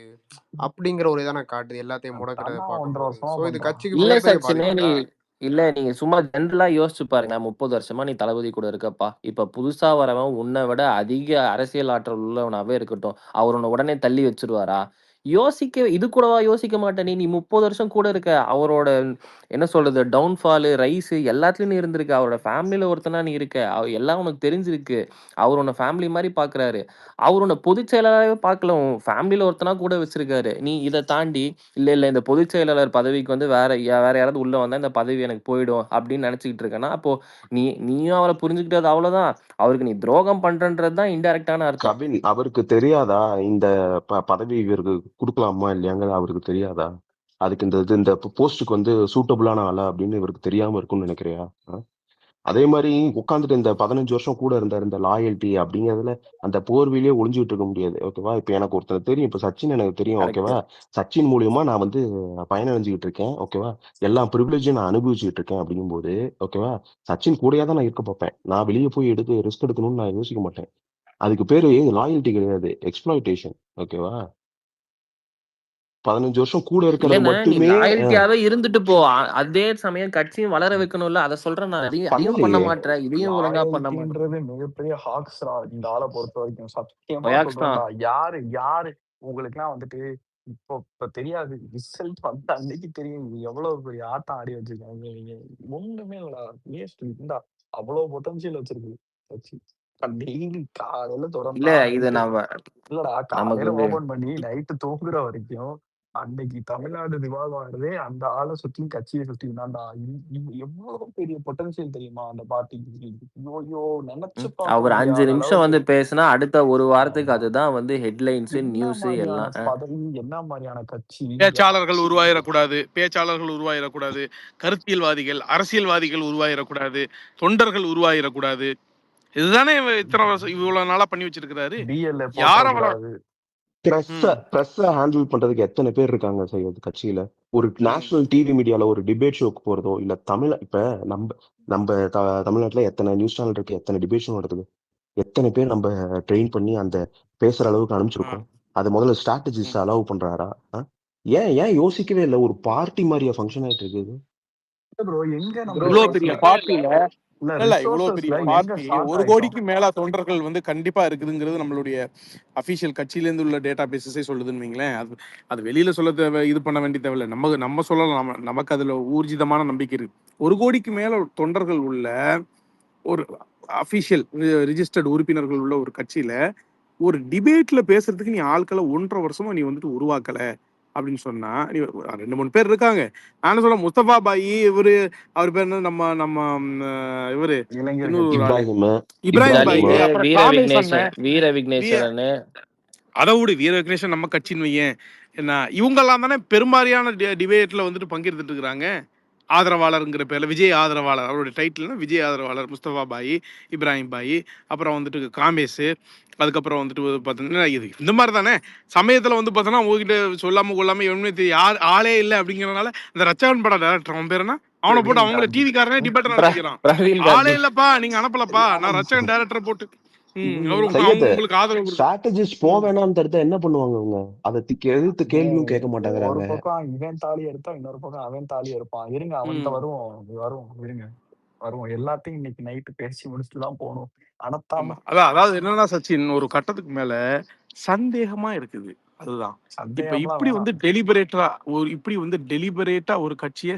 அப்படிங்கிற ஒரு இதான காட்டுது எல்லாத்தையும் முடக்கிறத அதான் 1.5 பார்க்கும்போது. வருஷமா ஸோ இது பண்றான். கட்சிக்கு இல்ல மிகப்பெரிய சச்சினே, நீ பாதிப்புடா. இல்ல நீங்க சும்மா ஜென்ரலா யோசிச்சு பாருங்க. 30 வருஷமா நீ தளபதி கூட இருக்கப்பா. இப்ப புதுசா வரவன் உன்னை விட அதிக அரசியல் ஆற்றல் உள்ளவனாவே இருக்கட்டும், அவர் உன்னை உடனே தள்ளி வச்சிருவாரா? இது கூடவா யோசிக்க மாட்ட நீ? 30 வருஷம் கூட இருக்க. அவரோட என்ன சொல்றது, டவுன்ஃபாலு, ரைஸு எல்லாத்துலயும் நீ இருந்திருக்க. அவரோட ஃபேமிலில ஒருத்தனா நீ இருக்க. எல்லாம் உனக்கு தெரிஞ்சிருக்கு. அவர் உன்னை ஃபேமிலி மாரி பார்க்குறாரு. அவர் உன்னை பொதுச் செயலாளராவே பார்க்கல. உன் ஃபேமிலில ஒருத்தனா கூட வச்சிருக்காரு. நீ இத தாண்டி இல்ல இந்த பொதுச் செயலாளர் பதவிக்கு வந்து வேற யாராவது உள்ள வந்தா இந்த பதவி எனக்கு போயிடும் அப்படின்னு நினைச்சுக்கிட்டு இருக்கேன்னா, அப்போ நீயும் அவரை புரிஞ்சுக்கிட்டது அவ்வளவுதான். அவருக்கு நீ துரோகம் பண்றன்றது தான் இன்டைரக்டான அர்த்தம். கவின், அவருக்கு தெரியாதா இந்த பதவி இவருக்கு கொடுக்கலாமா இல்லையாங்க? அவருக்கு தெரியாதா? அதுக்கு இந்த போஸ்டுக்கு வந்து சூட்டபிளான ஆளா அப்படின்னு இவருக்கு தெரியாம இருக்கும்னு நினைக்கிறியா? அதே மாதிரி உட்காந்துட்டு இந்த 15 வருஷம் கூட இருந்தார், இந்த லாயல்ட்டி அப்படிங்கிறதுல அந்த போர்விலேயே ஒளிஞ்சுட்டு இருக்க முடியாது. ஓகேவா? இப்ப எனக்கு ஒருத்தர் தெரியும், இப்ப சச்சின் எனக்கு தெரியும். ஓகேவா? சச்சின் மூலியமா நான் வந்து பயனடைஞ்சுக்கிட்டு இருக்கேன். ஓகேவா? எல்லா ப்ரிவிலேஜும் நான் அனுபவிச்சுட்டு இருக்கேன். அப்படிங்கும்போது ஓகேவா, சச்சின் கூடயே தான் நான் இருக்க பார்ப்பேன். நான் வெளியே போய் ரிஸ்க் எடுக்கணும்னு நான் யோசிக்க மாட்டேன். அதுக்கு பேரு லாயல்ட்டி கிடையாது, எக்ஸ்ப்ளாய்டேஷன். ஓகேவா? 15 வருஷம் கூட இருக்கிறது இல்லண்ணே, நீ மட்டுமே லாயல்ட்டியாவே இருந்துட்டு போ. அதே சமயம் கட்சியும் வளர வைக்கணும்ல. அத சொல்றேன் நான். அதையும் பண்ண பண்ணலையே. மாட்டேன், இதையும் ஒழுங்கா பண்ண மாட்டேன். லாயல்ட்டின்றது மிகப்பெரிய ஹாக்ஸ்ரா இந்த ஆளை பொறுத்த வரைக்கும். சத்தியமா பயாக்ஸ் தான். சொல்றேன்டா. யாரு உங்களுக்குலாம் வந்துட்டு இப்ப தெரியாது. ரிசல்ட் வந்த அன்னைக்கு தெரியும் இது எவ்வளவு பெரிய ஆட்டம் ஆடி வச்சிருக்காங்க. நீங்க ஒண்ணுமே இல்லடா. வேஸ்ட். இந்தா அவ்வளவு பொட்டன்ஷியல் வச்சிருக்கு கட்சி. டெய்லி காலையில இல்ல திறந்தா இது நைட்டு நம்ம இல்லடா நமக்கு காலையில ஓபன் பண்ணி நைட்டு தூங்குற வரைக்கும் அன்னைக்கு தமிழ்நாடு ரிவால்வ் ஆகுறதே அந்த ஆளை சுத்தி கட்சியை சுத்தி தான்டா. எவ்வளவு பெரிய பொட்டன்ஷியல் தெரியுமா அந்த பார்ட்டிக்கு. ஐயோ நினைச்சு பார்க்க அவர் 5 முடியாத நிமிஷம் வந்து அளவுக்கு. பேசினா அடுத்த ஒரு வாரத்துக்கு ஆமா. அதுதான் வந்து ஹெட்லைன்ஸ், என்ன நியூஸ் மாதிரியான எல்லாம். பதவி, என்ன மாதிரியான கட்சி, பேச்சாளர்கள் உருவாயிடக்கூடாது, கருத்தியல்வாதிகள் அரசியல்வாதிகள் உருவாயிடக்கூடாது, தொண்டர்கள் உருவாயிடக்கூடாது. இதுதானே இத்தனை வருஷம் இவ்வளவு நாளா பண்ணி வச்சிருக்கிறாரு. பிஎல்ஏ யார வர போட்டக்கூடாது. பிரஸ் ஹேண்டில் பண்றதுக்கு எத்தனை பேர் இருக்காங்க செய்யறது கட்சியில? ஒரு நேஷனல் டிவி மீடியால ஒரு டிபேட் ஷோக்கு போறதோ இல்ல இப்ப நம்ம தமிழ்நாட்டுல எத்தனை நியூஸ் சேனல் இருக்கு, எத்தனை டிபேட் ஷோ நடக்குது, எத்தனை பேர் நம்ம ட்ரெயின் பண்ணி அந்த பேசுற அளவுக்கு அனுப்பிச்சிருக்கோம். அது முதல்ல ஸ்ட்ராட்டஜிஸ்ட் அலோவ் பண்றாரா? ஏன் யோசிக்கவே இல்லை? ஒரு பார்ட்டி மாதிரியா ஃபங்க்ஷன் ஆயிட்டு இருக்குது. ப்ரோ எங்க நம்ம இவ்வளவு பெரிய பார்ட்டியில இல்ல இவ்வளவு ரிசோர்சஸ்ல பெரிய எங்க பார்ட்டி ஷார்ட் 1 ஆயிட்டோம். கோடிக்கு மேல தொண்டர்கள் வந்து கண்டிப்பா இருக்குதுங்கிறது நம்மளுடைய அபிஷியல் கட்சியில இருந்து உள்ள டேட்டா பேசஸே சொல்லுதுன்னு வைங்களேன். அது வெளியில சொல்ல தேவை, இது பண்ண வேண்டிய தேவையில்லை. நம்ம சொல்லலாம், நமக்கு அதுல ஊர்ஜிதமான நம்பிக்கை இருக்கு. 1 கோடிக்கு மேல தொண்டர்கள் உள்ள ஒரு அபிஷியல் ரிஜிஸ்டர்ட் உறுப்பினர்கள் உள்ள ஒரு கட்சியில ஒரு டிபேட்ல பேசுறதுக்கு நீ ஆட்களை 1.5 வருஷமா நீ வந்துட்டு உருவாக்கல அப்படின்னு சொன்னா, நீ 2-3 பேர் இருக்காங்க. நான் சொல்ல முஸ்தபா பாய், அவர் பேர் என்ன, நம்ம இவரு இன்னொரு ஒரு ஆளு இப்ராஹிம் பாய், அப்புறம் காமேஷ் அண்ணன், வீர விக்னேஸ்வரன், அதை விட வீர விக்னேஷன் நம்ம கட்சின்னு வையேன். என்ன இவங்க எல்லாம் தானே பெரும்பாலான டிபேட்ல வந்துட்டு பங்கெடுத்துட்டு இருக்கிறாங்க. ஆதரவாளருங்கிற பேர்ல விஜய் ஆதரவாளர், அவருடைய டைட்டில்னா விஜய் ஆதரவாளர் முஸ்தபா பாய், இப்ராஹிம் பாய், அப்புறம் வந்துட்டு காமேஷ், அதுக்கப்புறம் வந்துட்டு பார்த்தீங்கன்னா இது இந்த மாதிரி தானே. சமயத்தில் வந்து பார்த்தோன்னா உங்ககிட்ட சொல்லாமல் கொள்ளாமல் எவனுமே ஆளே இல்லை அப்படிங்கிறதுனால இந்த ரச்சகன் படம் டேரக்டர் அவன் பேர் என்ன, அவனை போட்டு அவங்கள டிவிக்காரனே டிபேட்டர் நடத்திக்கிறான். ஆளே இல்லப்பா, நீங்க அனுப்பலப்பா, நான் ரச்சகன் டேரக்டரை போட்டு உங்களுக்கு ஆதரவு ஸ்ட்ராட்டஜிஸ்ட் போவேணான்னு தெரிஞ்சா என்ன பண்ணுவாங்க அவங்க? அதை எதிர்த்து கேள்வியும் கேட்க மாட்டாங்க. ஒரு பக்கம் இவன் தாலி எடுத்தா இன்னொரு பக்கம் அவன் தாலி எடுப்பான். இருங்க அவன்கிட்ட வருவோம் இருங்க வருவோம். எல்லாத்தையும் இன்னைக்கு நைட்டு பேசி முடிச்சுட்டு தான் போகணும். அதாவது என்னன்னா சச்சின், ஒரு கட்டத்துக்கு மேல சந்தேகமா இருக்குது. அதுதான் இப்ப இப்படி வந்து டெலிபரேட்டா ஒரு கட்சியை